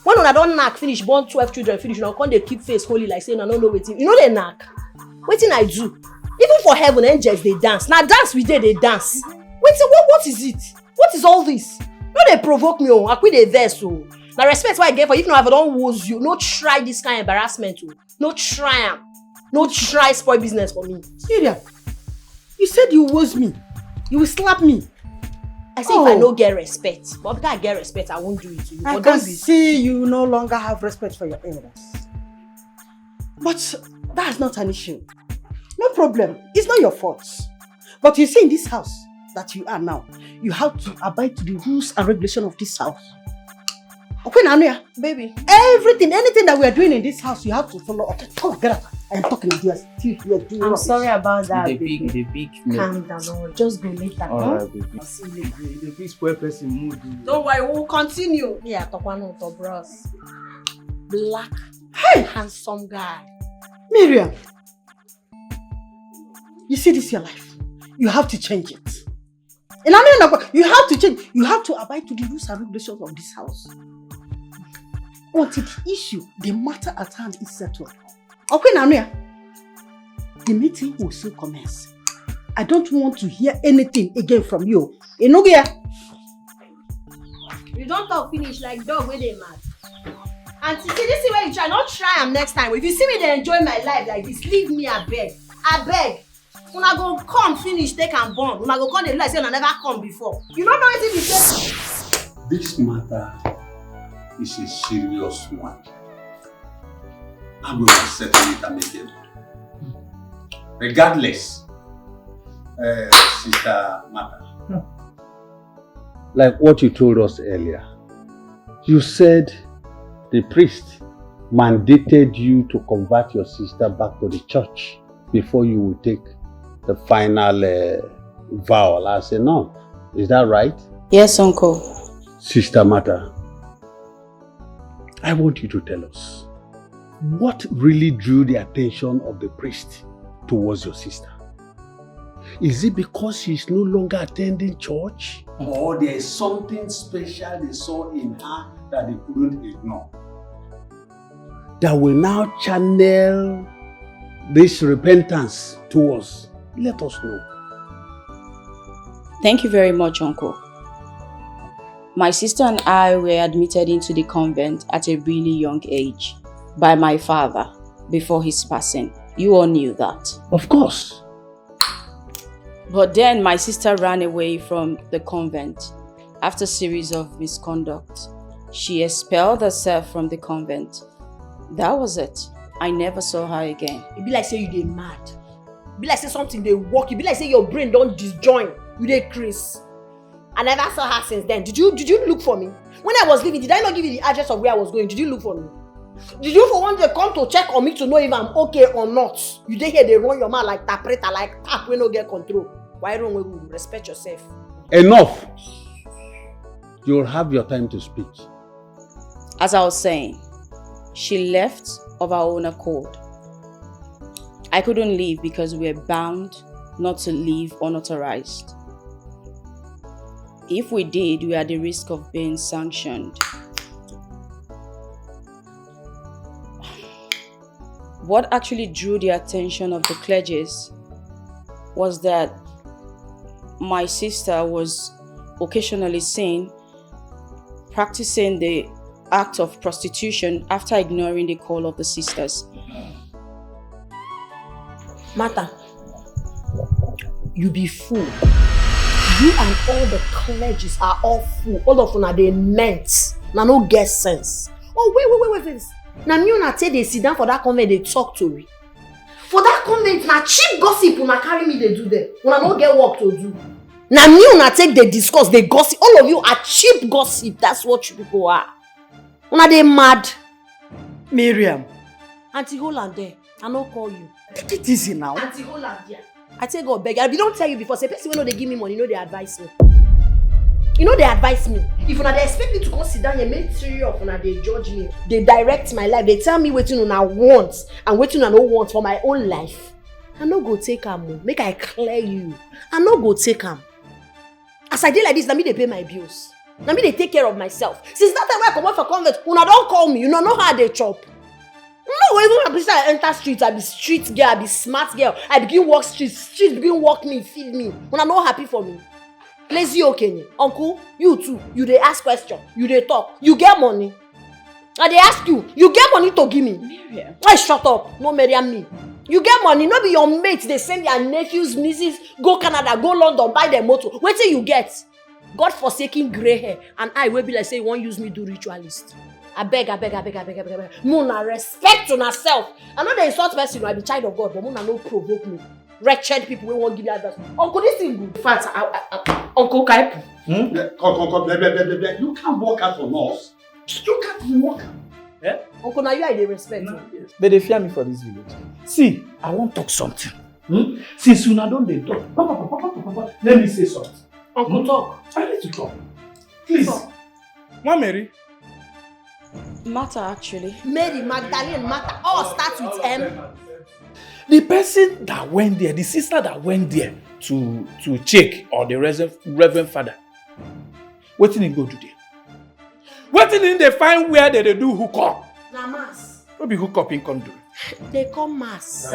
When I don't knack finish, born 12 children finish, you know, can't they keep face holy like saying I don't know waiting. You know they knack. Waiting I do. Even for heaven, angels they dance. Now dance we did they dance. Waiting, what is it? What is all this? No, they provoke me. I quit the verse. So now respect what I get for if I don't woes you. No try this kind of embarrassment. No try am. No try spoil business for me. Miriam, you said you woes me. You will slap me. I say if I no get respect, but because I get respect, I won't do it to you. I can see you no longer have respect for your elders. But that's not an issue. No problem. It's not your fault. But you see in this house that you are now, you have to abide to the rules and regulations of this house. Okay, Nanuya, baby. Anything that we are doing in this house, you have to follow. Okay, come on, get up. I am talking to you. I'm sorry about that. The big. Calm down, don't worry. Just go later. Alright, baby. I'll see you later. The big spoil person mood. Don't worry, we'll continue. Yeah, talk one to bros. Black, handsome guy. Miriam, you see this is your life. You have to change it. And you have to change. You have to abide to the rules and regulations of this house. Until the issue, the matter at hand is settled. Okay, Nanuya, the meeting will soon commence. I don't want to hear anything again from you. You know, yeah? You don't talk finish like dog when they mad. And see, this is where you try. Not try them next time. If you see me, they enjoy my life like this. Leave me, I beg. I beg. When I go come finish, take and burn. When I go come, they like say I never come before. You don't know anything you say. This matter is a serious one. I'm going to settle it amicably. Regardless, Sister Mata, like what you told us earlier, you said the priest mandated you to convert your sister back to the church before you would take the final vow as a nun. Is that right? Yes, Uncle. Sister Mata, I want you to tell us what really drew the attention of the priest towards your sister. Is it because she's no longer attending church? Or there is something special they saw in her that they couldn't ignore? That will now channel this repentance to us. Let us know. Thank you very much, Uncle. My sister and I were admitted into the convent at a really young age by my father before his passing. You all knew that. Of course. But then my sister ran away from the convent after a series of misconduct. She expelled herself from the convent. That was it. I never saw her again. It be like say you dey mad. It be like say something dey work. It be like say your brain don't disjoin. You dey craze. I never saw her since then. Did you look for me? When I was leaving, did I not give you the address of where I was going? Did you look for me? Did you for one day come to check on me to know if I'm okay or not? You dey here, they run your mouth like tapreta, like tap when no get control. Why don't we respect yourself? Enough! You'll have your time to speak. As I was saying, she left of her own accord. I couldn't leave because we were bound not to leave unauthorized. If we did, we are at the risk of being sanctioned. What actually drew the attention of the clergies was that my sister was occasionally seen practicing the act of prostitution after ignoring the call of the sisters. Martha, you be fool. You and all the clergies are all fool. All of them are they meant. Now no get sense. Oh, wait. Now me una say they sit down for that convent, they talk to me. For that convent, na cheap gossip una carry me they do there. Una no get work to do. Now me una take the discuss, they gossip. All of you are cheap gossip. That's what you people are. Una they mad. Miriam. Auntie Holland there. I no call you. Take it easy now. Auntie Holland there. I tell God beg. I don't tell you before. Say person when they give me money, you know they advise me. You know they advise me. If una they expect me to come sit down here, make sure of una they judge me. They direct my life. They tell me what una want and what una no want for my own life. I no go take am. Make I clear you. I no go take am. As I did like this, let me they pay my bills. Let me they take care of myself. Since that time when I come out for convert, una don't call me. You know how they chop. No, even I enter streets, I be street girl, I be smart girl. I begin walk streets begin walk me, feed me. Una not happy for me. Lazy okay, uncle, you too. You they ask question, you they talk, you get money. And they ask you get money to give me. Miriam. Why shut up? No Miriam me. You get money, not be your mates. They send their nephews, nieces, go Canada, go London, buy their motor. Wait till you get God-forsaken grey hair, and I will be like say you won't use me do ritualist. I beg. Muna respect to myself. I know they insult person, I be child of God, but Muna no provoke me. Wretched people we won't give you advice. Uncle, this thing good. In fact, Uncle Kaipu. You can't walk out from us. You can't walk out. Eh? Uncle, now you are the respect. Yes. But they fear me for this village. See, I want to talk something. Since you don't they talk, let me say something. Uncle, talk. I need to talk. Please. Mama Mary. Martha, actually. Mary, Magdalene, Martha, all starts with M. The person that went there, the sister that went there to check on the Reverend Father, what did he go do there? What did they find where they do hook up? Na mass. What be hook up in come do? They come mass.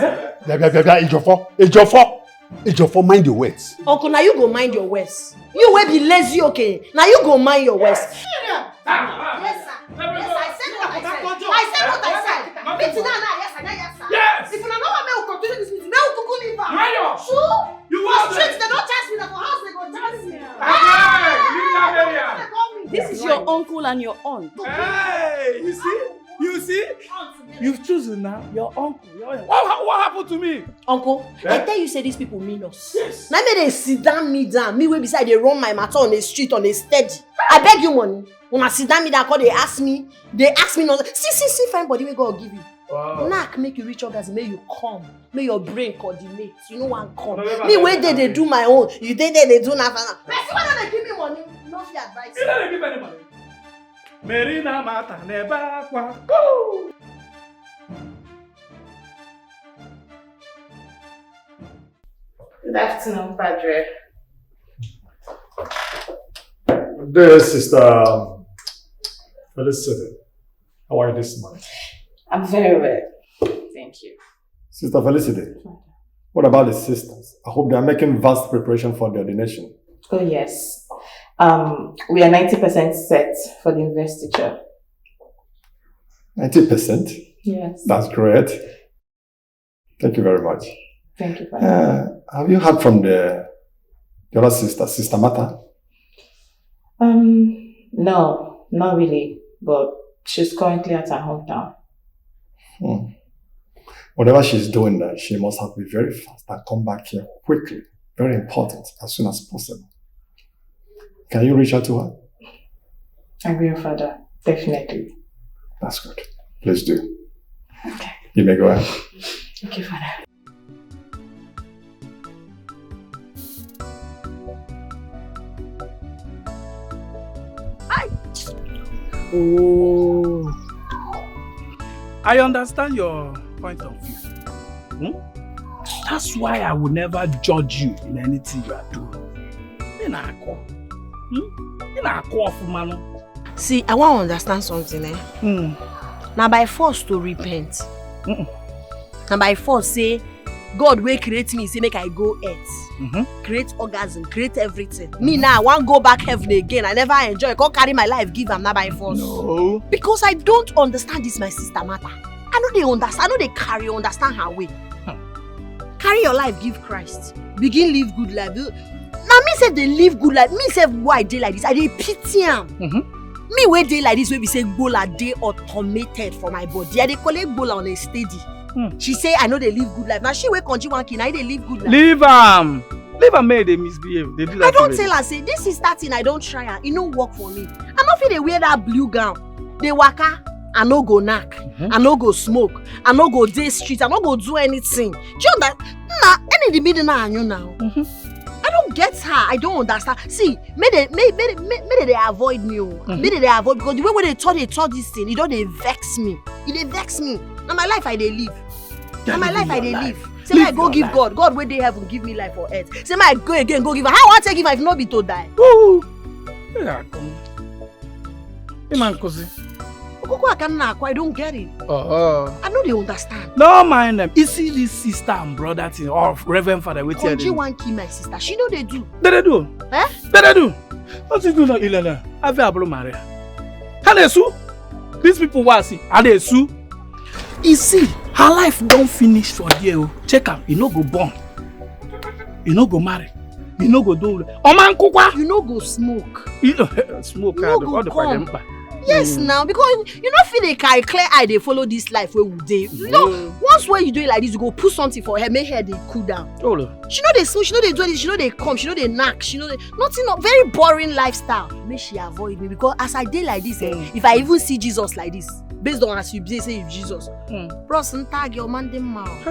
Ejofo, mind your words. Uncle, now you go mind your words. You will be lazy, okay? Now you go mind your words. Yes, sir. Yes, I said what I said. I said what I said. Meeting now, yes, sir. Yes. If you don't want me to continue this meeting, now you go leave her. Sure. You want streets, they don't charge me. For house, they go charge me. This is your uncle and your aunt. Hey, you see? You've chosen now your uncle. What happened to me? Uncle, I tell you say these people mean us. Yes. Now they sit down, me down. Me way beside they run my matter on the street on the steady. I beg you money. When I sit down me down, they ask me not. See, fine body we go give you. Wow. Knack make you reach orgasm, may you come. May your brain coordinate. You know one come. Me where they do my own. You they do nothing. Person when they give me money, no free advice. You don't give any money. Merina Mata never qua. Good afternoon, Padre. Dear Sister Felicity, how are you this morning? I'm very well. Thank you. Sister Felicity, what about the sisters? I hope they are making vast preparation for the ordination. Oh, yes. We are 90% set for the investiture. 90%? Yes. That's great. Thank you very much. Thank you, Father. Have you heard from the other sister, Sister Martha? No, not really. But she's currently at her hometown. Whatever she's doing there, she must have to be very fast and come back here quickly. Very important, as soon as possible. Can you reach out to her? I will, Father. Definitely. That's good. Please do. Okay. You may go ahead. Thank you, Father. Oh. I understand your point of view. That's why I will never judge you in anything you are doing. See, I want to understand something. Now by force to repent. Now by force say, God will create me, say make I go earth. Create orgasm, create everything. Me now, I want to go back heaven again. I never enjoy. I can't carry my life, give am now by force. No. Because I don't understand this, my sister Martha. I know they understand. I know they understand her way. Carry your life, give Christ. Begin live good life. Now me say they live good life. Me say why they like this. I dey pity am. Me where they like this, where we say bola dey automated for my body. I dey collect bola on a steady. She say I know they live good life. Now she will continue one kid. I they live good life. Leave am. Leave her make they misbehave. They do that. I don't tell her, say, this is that thing I don't try her. It no work for me. I don't feel they wear that blue gown. They waka, I no go knack. I no go smoke. I no go day street. I no go do anything. Do you understand? Nah, any the middle now, you now. I don't get her. I don't understand. See, may they avoid me. May they avoid because the way when they taught this thing, it don't they vex me. It they vex me. Now my life I they live. Now my life I they live. Say I go give God. God where they heaven give me life for earth. Say I go again, go give her. How I take if I not be to die? Woo! Yeah, come. Hey man, cousin. I don't get it. I know they understand. No mind them. You see this sister and brother thing or Reverend Father with you. Konji want kill my sister. She know they do. They do. Eh? They do. What you do now, Ilana? I've a Maria. How they sue? These people want see. How they sue? You see, her life don't finish for you. Check her. You no go born. You no go marry. You no go do. Oh man, kukwa. You no go smoke. Smoke. You no go come. Yes, now because you don't feel they carry clear eye they follow this life where we dey. You know, once when you do it like this, you go put something for her, make her they cool down. She know they smoke, she know they do this, she know they come, she know they knack, she know they nothing, very boring lifestyle. Make she avoid me because as I dey like this, if I even see Jesus like this, based on as you say Jesus, bros, tag your man them mouth.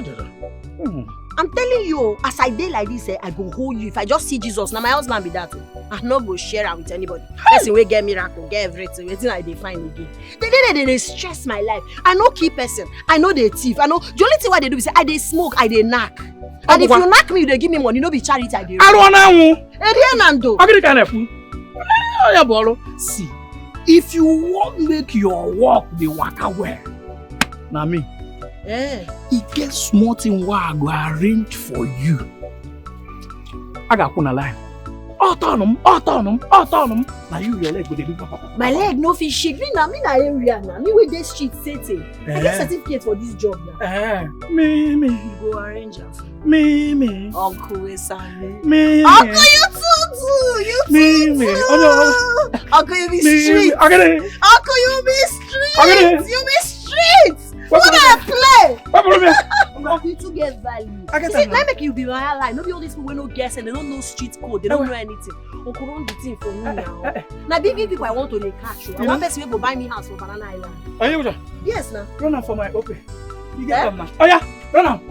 I'm telling you, as I dey like this, I go hold you. If I just see Jesus, now my husband be that. I no go share am with anybody. Person wey get miracle, get everything. Wetin I dey find again. They stress my life. I no keep person. I know they thief. I know the only thing why they do is say I dey smoke, I dey knack. And if you knack me, you dey give me money. No be charity I dey. I don't know. Nando. I get kind of fool. See, if you want make your work the waka well, na me. It gets small thing what I go arrange for you. I got put a line. Autonomous. Now you your leg go dey do papa. My leg no fit shake. Me na area now. Me with this street setting. I get certificate for this job now. Me. You go arrange am. Me. Uncle Esame. Me. Uncle, you too. You too. Oh no. Uncle, you be street. Uncle, you be street. You be street. What I play? Uncle, you too get value. Let make you be my ally. No be all these people wey no guess and they don't know street code. They don't know anything. Uncle, run the thing for me now. Now big people I want to dey catch you. I want person wey go buy me house for Banana Island. Are you? Yes, now. Run am for my open. You get them now. Oh yeah, run am.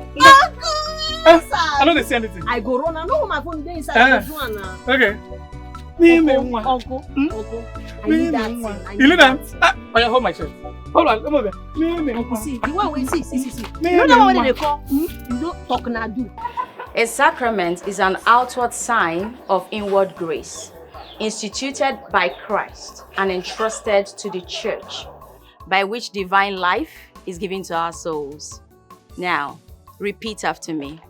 Uncle, I don't see anything. I go run. I know my phone dey inside. I go do am now. Okay. Uncle, I need that thing. You need that? Oh yeah, hold my shirt. Hold on, come over. Uncle, see, the one we see. You know that one they call? You don't talk na do. A sacrament is an outward sign of inward grace, instituted by Christ and entrusted to the church, by which divine life is given to our souls. Now, repeat after me.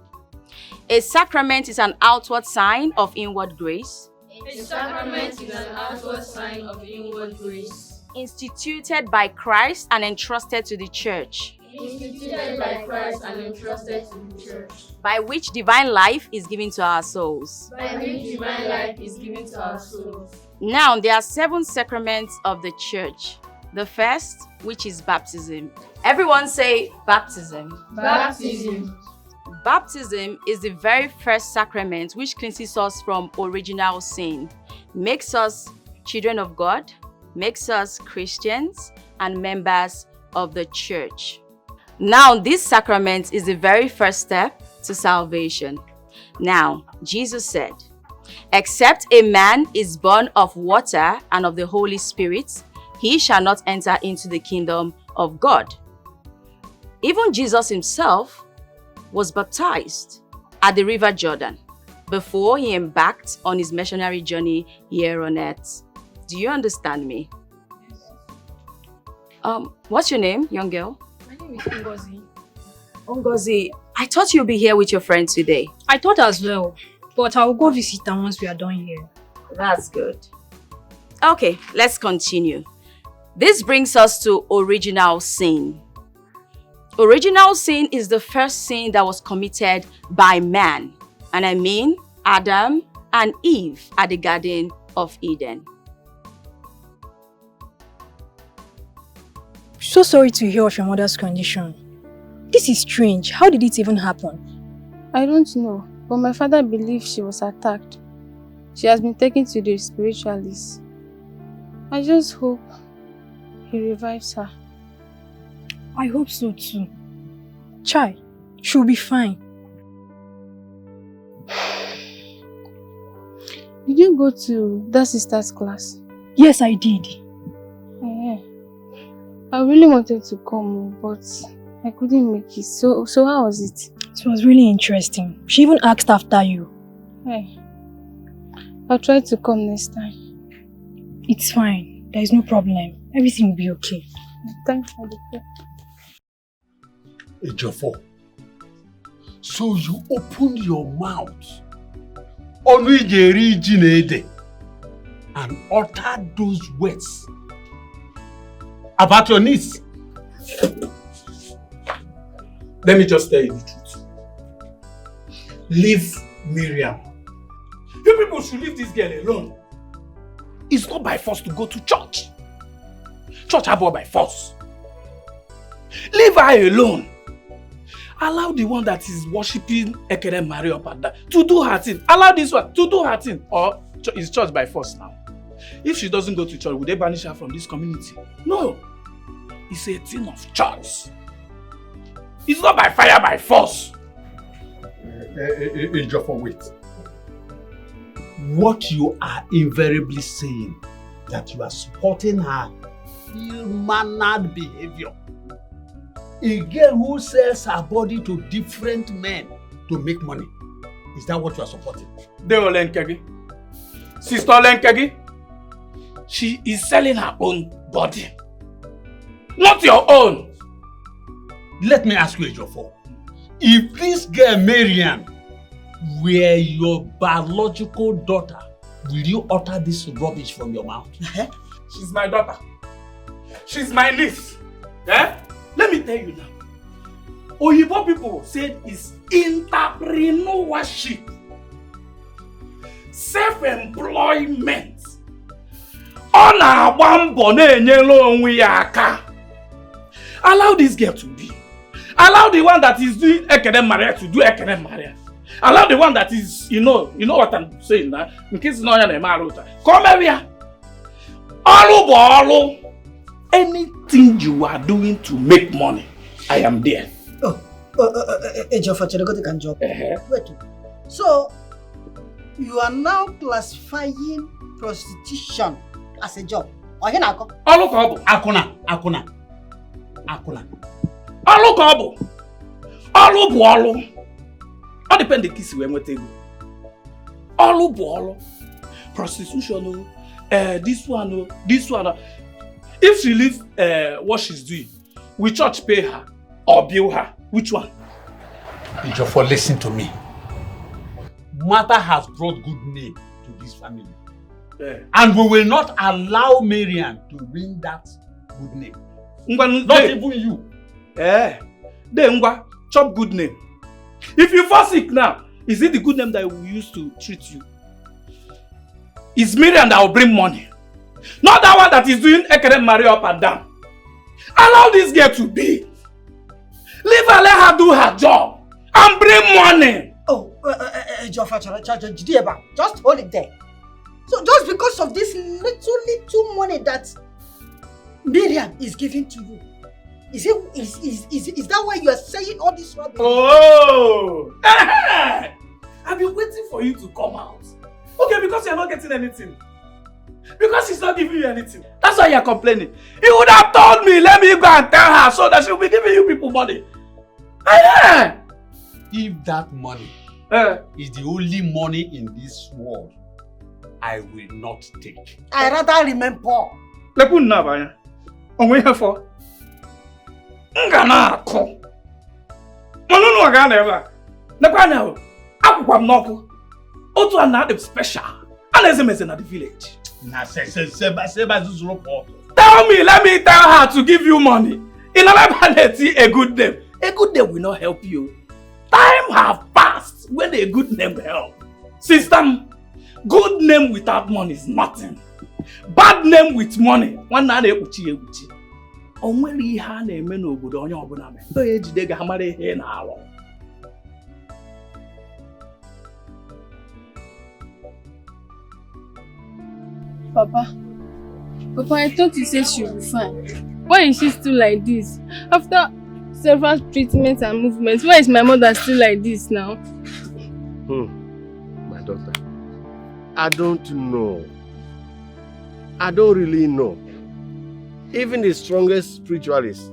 A sacrament is an outward sign of inward grace. A sacrament is an outward sign of inward grace, instituted by Christ and entrusted to the church. Instituted by Christ and entrusted to the church, by which divine life is given to our souls. By which divine life is given to our souls. Now, there are 7 sacraments of the church. The first, which is baptism. Everyone say baptism. Baptism. Baptism is the very first sacrament which cleanses us from original sin, makes us children of God, makes us Christians and members of the church. Now, this sacrament is the very first step to salvation. Now, Jesus said, except a man is born of water and of the Holy Spirit, he shall not enter into the kingdom of God. Even Jesus himself was baptized at the river Jordan before he embarked on his missionary journey here on earth. Do you understand me? What's your name, young girl? My name is Ngozi. Ngozi, I thought you'd be here with your friends today. I thought as well, but I'll go visit them once we are done here. That's good. Okay, let's continue. This brings us to original sin. Original sin is the first sin that was committed by man, and I mean Adam and Eve at the Garden of Eden. So sorry to hear of your mother's condition. This is strange. How did it even happen? I don't know. But my father believes she was attacked. She has been taken to the spiritualist. I just hope he revives her. I hope so too. Chai, she'll be fine. Did you go to that sister's class? Yes, I did. Yeah. I really wanted to come, but I couldn't make it. So how was it? It was really interesting. She even asked after you. Hey. I'll try to come next time. It's fine. There is no problem. Everything will be okay. Thanks for the prayer. Ejofo, so you opened your mouth and uttered those words about your niece. Let me just tell you the truth. Leave Miriam. You people should leave this girl alone. It's not by force to go to church. Church about by force. Leave her alone. Allow the one that is worshipping Ekere Maria Opada to do her thing. Allow this one to do her thing. Or is church by force now? If she doesn't go to church, will they banish her from this community? No. It's a thing of choice. It's not by fire, by force. Ejofo, wait. What you are invariably saying, that you are supporting her ill-mannered behavior. A girl who sells her body to different men to make money. Is that what you are supporting? Sister Olenkegi, she is selling her own body. Not your own. Let me ask you, Ejofo. If this girl, Marian, were your biological daughter, will you utter this rubbish from your mouth? She's my daughter. She's my niece. Eh? Let me tell you now. Oyibo people said it's entrepreneurship, self-employment. Allow this girl to be. Allow the one that is doing Ekene Maria to do Ekene Maria. Allow the one that is, you know what I'm saying now. In case no one come here. All anything you are doing to make money, I am there. Wait. So, you are now classifying prostitution as a job? Akuna. All depend the kiss when we take. All prostitution. This one. If she leaves what she's doing, will church pay her or bill her? Which one? Ejofo, listen to me. Martha has brought good name to this family. And we will not allow Marian to bring that good name. Not even you. Then chop good name. If you fall sick now, is it the good name that we use to treat you? It's Marian that will bring money. Not that one that is doing Ekere Maria up and down. Allow this girl to be. Leave her, let her do her job. And bring money. Just hold it there. So just because of this little money that Miriam is giving to you, is that why you are saying all this rubbish? Oh! I've been waiting for you to come out. Okay, because you're not getting anything. Because she's not giving you anything. That's why you're complaining. You would have told me, let me go and tell her so that she'll be giving you people money. If that money is the only money in this world, I will not take. I rather remain poor. Let me know. On we have for. Ngana ko. Manu no ga never. Na kwa na o. Akwukwa mnoko. Otu another special. Anezemeze na the village. Tell me, let me tell her to give you money. In a good name. A good name will not help you. Time have passed when a good name help. System, good name without money is nothing. Bad name with money. One na ebuchi. Onwere ihe a na-eme n'obodo onye ọbụla me. So ejide ga amara ihe na alọ. Papa, I thought you said she'll be fine. Why is she still like this? After several treatments and movements, why is my mother still like this now? My daughter, I don't know. I don't really know. Even the strongest spiritualist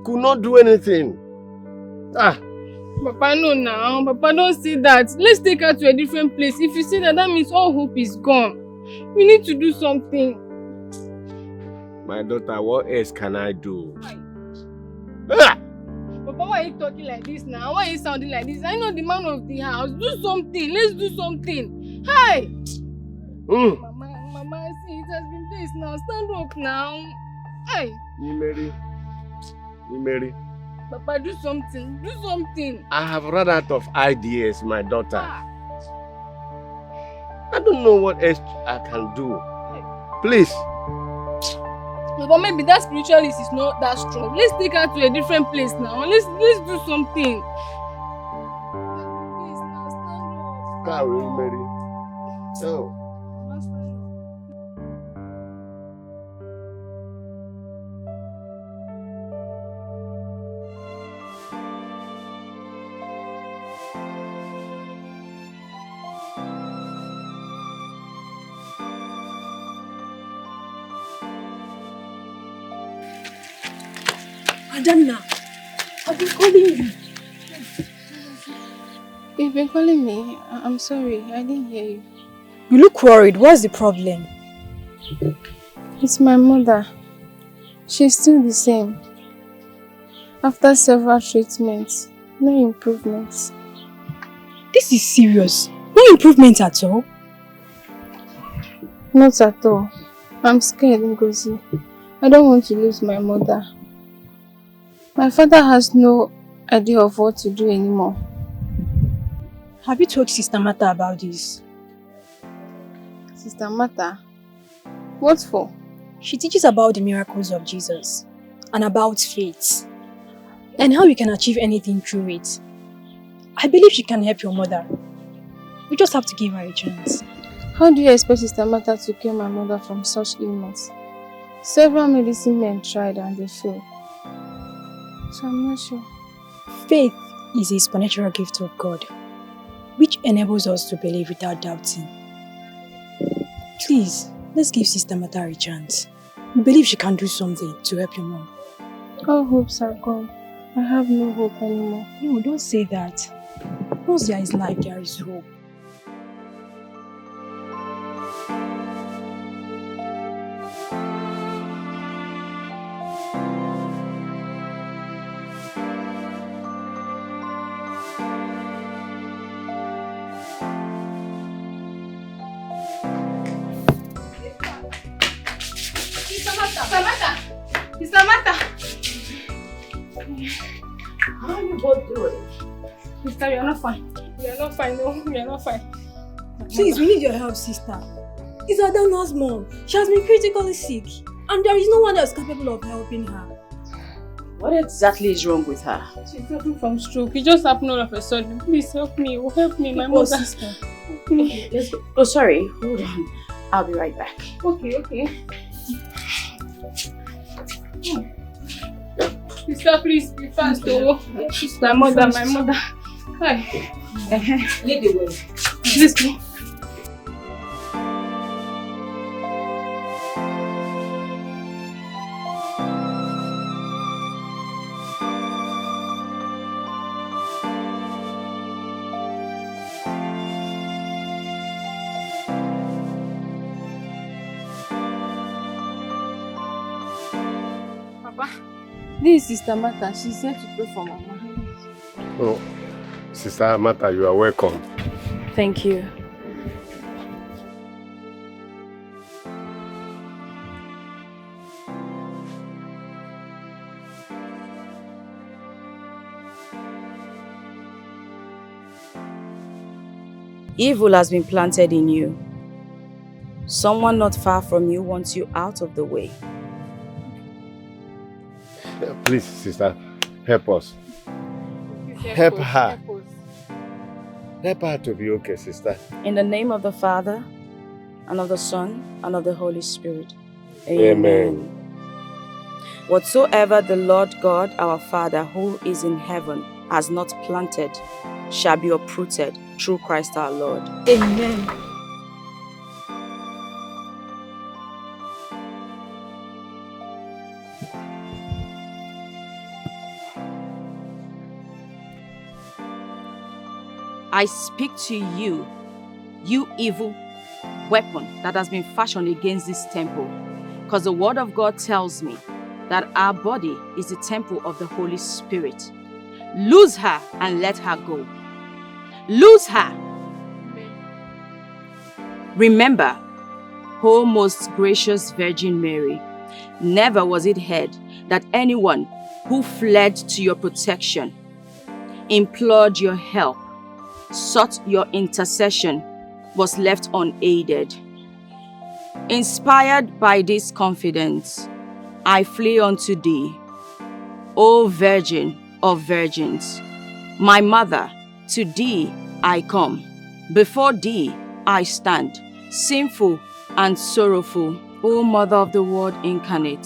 could not do anything. Papa, no now. Papa, don't say that. Let's take her to a different place. If you say that, that means all hope is gone. We need to do something. My daughter, what else can I do? Papa, why are you talking like this now? Why are you sounding like this? I know the man of the house. Do something. Let's do something. Hi! Mama, see, it has been days now. Stand up now. Hi! Mary. Papa, do something. Do something. I have run out of ideas, my daughter. I don't know what else I can do. Please. But maybe that spiritualist is not that strong. Let's take her to a different place now. Let's do something. Sorry, Mary. No. Adana, I've been calling you. You've been calling me? I'm sorry, I didn't hear you. You look worried. What's the problem? It's my mother. She's still the same. After several treatments, no improvements. This is serious. No improvement at all? Not at all. I'm scared, Ngozi. I don't want to lose my mother. My father has no idea of what to do anymore. Have you told Sister Martha about this? Sister Martha? What for? She teaches about the miracles of Jesus and about faith and how you can achieve anything through it. I believe she can help your mother. We just have to give her a chance. How do you expect Sister Martha to cure my mother from such illness? Several medicine men tried and they failed. So I'm not sure. Faith is a supernatural gift of God, which enables us to believe without doubting. Please, let's give Sister Martha a chance. We believe she can do something to help your mom. All hopes are gone. I have no hope anymore. No, don't say that. Once there is life, there is hope. Sister Martha! How are you both doing? Sister, you're not fine. You're not fine. No, you're not fine. Please, we need your help, sister. It's Adana's mom. She has been critically sick, and there is no one else capable of helping her. What exactly is wrong with her? She's suffering from stroke. It just happened all of a sudden. Please help me. Help me, my mother. Sister. Okay, let's go. Oh, sorry. Hold on. I'll be right back. Okay. Sister, please be fast. My mother. Hi. Lead the way. Let's go. This is Sister Martha. She's here to pray for Mama. Oh, Sister Martha, you are welcome. Thank you. Evil has been planted in you. Someone not far from you wants you out of the way. Please, sister, help us. Help her. Help her to be okay, sister. In the name of the Father, and of the Son, and of the Holy Spirit. Amen. Whatsoever the Lord God, our Father, who is in heaven, has not planted, shall be uprooted through Christ our Lord. Amen. I speak to you, you evil weapon that has been fashioned against this temple, because the word of God tells me that our body is the temple of the Holy Spirit. Lose her and let her go. Lose her. Remember, O most gracious Virgin Mary, never was it heard that anyone who fled to your protection, implored your help, sought your intercession, was left unaided. Inspired by this confidence, I flee unto thee, O Virgin of Virgins. My mother, to thee I come. Before thee I stand, sinful and sorrowful. O Mother of the Word incarnate,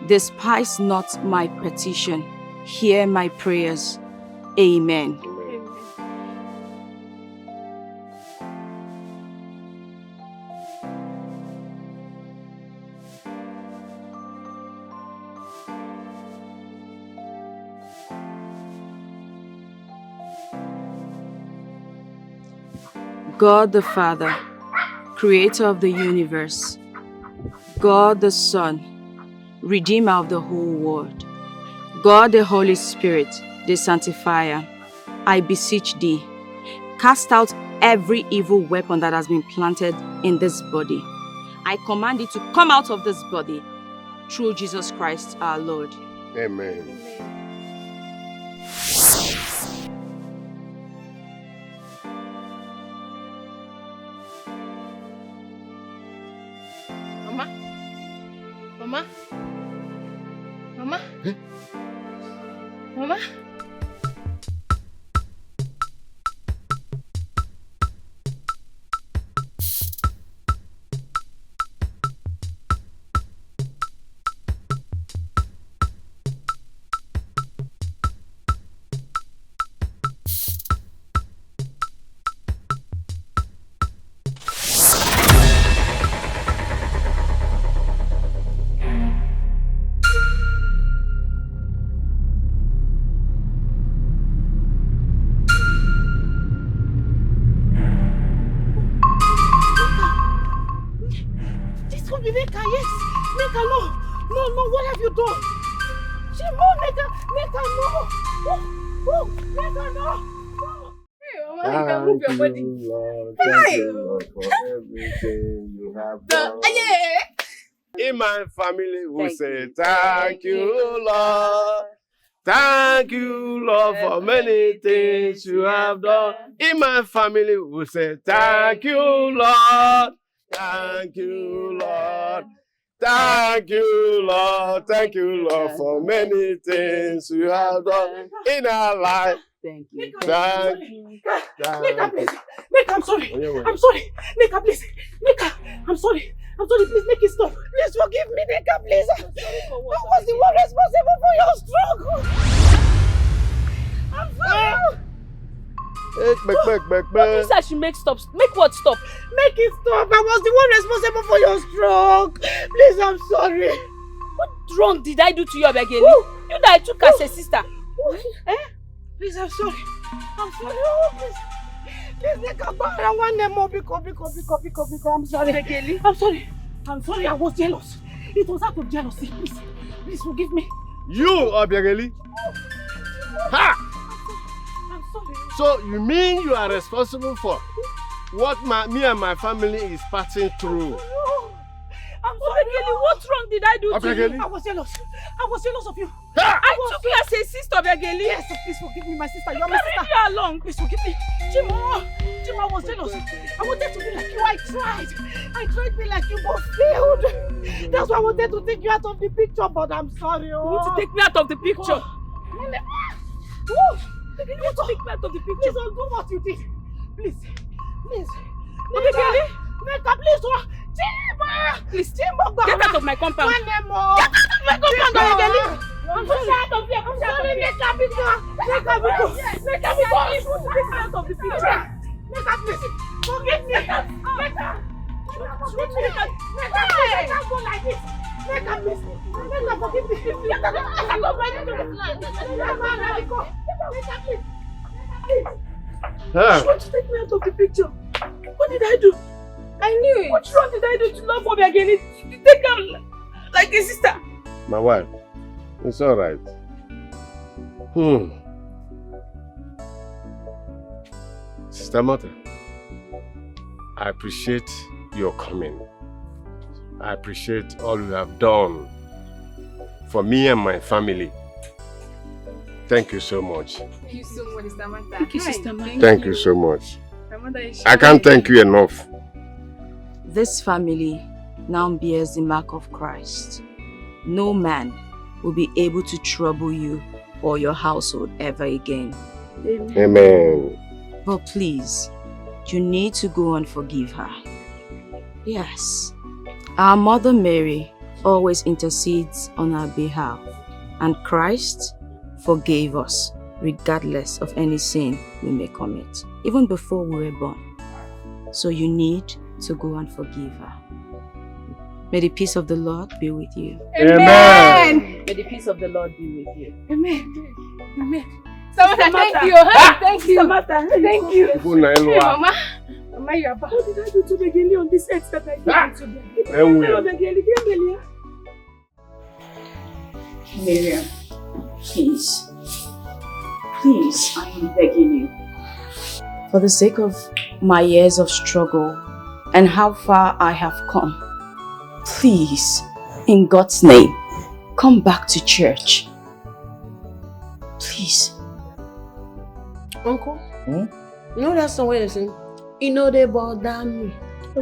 despise not my petition. Hear my prayers. Amen. God the Father, creator of the universe, God the Son, redeemer of the whole world, God the Holy Spirit, the sanctifier, I beseech thee, cast out every evil weapon that has been planted in this body. I command it to come out of this body through Jesus Christ our Lord. Amen. Mama? Mama? Mama? Neka, yes. Neka, no. No, what have you done? Shimo, Neka, no. Oh, Neka, no. Mama, you can move your body. Lord, thank you, Lord, for everything you have done. In my family, we say thank you, Lord. Thank you, Lord, for many things you have done. In my family, we say thank you, Lord. Thank you, Lord. Thank you, Lord. Thank you, Lord, for many things you have done in our life. Thank you. Thank you. Neka, please. Neka, I'm sorry. I'm sorry. Neka, please. Neka, I'm sorry. Please make it stop. Please forgive me, Neka, please. I was the one responsible for your stroke. I'm sorry. But you said she make stop. Make what stop? Make it stop. I was the one responsible for your stroke. Please, I'm sorry. What wrong did I do to you, Abegeli? You that I took as a sister. Eh? Please, I'm sorry. I'm sorry. Oh, please. Please, Neka, I don't want them more. Because I'm sorry. Abegeli? I'm sorry. I was jealous. It was out of jealousy. Please forgive me. You, Abegeli? Ha! I'm sorry. So you mean you are responsible for what me and my family is passing through? I'm sorry, Abegeli, what wrong did I do to you? I was jealous of you. Ha! I took you as a sister, Abegeli. Yes, please forgive me, my sister. You're my sister. You along. Please forgive me. Jim, I was jealous. I wanted to be like you. I tried to be like you, but failed. That's why I wanted to take you out of the picture, but I'm sorry. You want to take me out of the picture? You want to take me out of the picture? Please don't do what you did. Please. Abegeli? Neka, please. Please, get out of my compound. Get out of my compound, Oyegeli. I'm sorry. Out of here. I'm sorry. Let her be gone. Let her be gone. Let her be gone. You want to take me out of the picture. Let her please. Forgive me. Let her. Forgive me. Let her go like this. Let her please. Let her forgive me. Let her go right into the line. Let her go. Let her please. She wants to take me out of the picture. What did I do? I knew it. What wrong did I do to love Bobby again? To take her like a sister. My wife, it's all right. Sister Mother, I appreciate your coming. I appreciate all you have done for me and my family. Thank you so much. Thank you so much, Sister Martha. Thank you, Sister Martha. Thank you so much. Is I can't thank you enough. This family now bears the mark of Christ. No man will be able to trouble you or your household ever again. Amen. But please, you need to go and forgive her. Yes, our Mother Mary always intercedes on our behalf, and Christ forgave us regardless of any sin we may commit, even before we were born. So you need to go and forgive her. May the peace of the Lord be with you. Amen. May the peace of the Lord be with you. Amen. Amen. Samantha, thank you. Thank you. Samantha, thank you. Hey, Mama. Mama, you are back. What did I do to Begeli on this earth that I did to Begeli? Miriam, please. Please, I am begging you. For the sake of my years of struggle and how far I have come, please, in God's name, come back to church. Please. Uncle, you know that song where they sing? You know they bother me.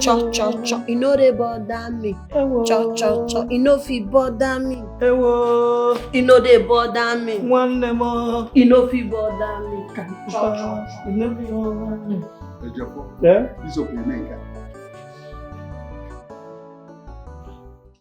Cho, cho, cho. You know they bother me. Cho, cho, cho. You know if he bother me. You know they bother me. One more. You know if he bother me. Cho, cho, cho. You know they bother me. Yeah? This is okay, man.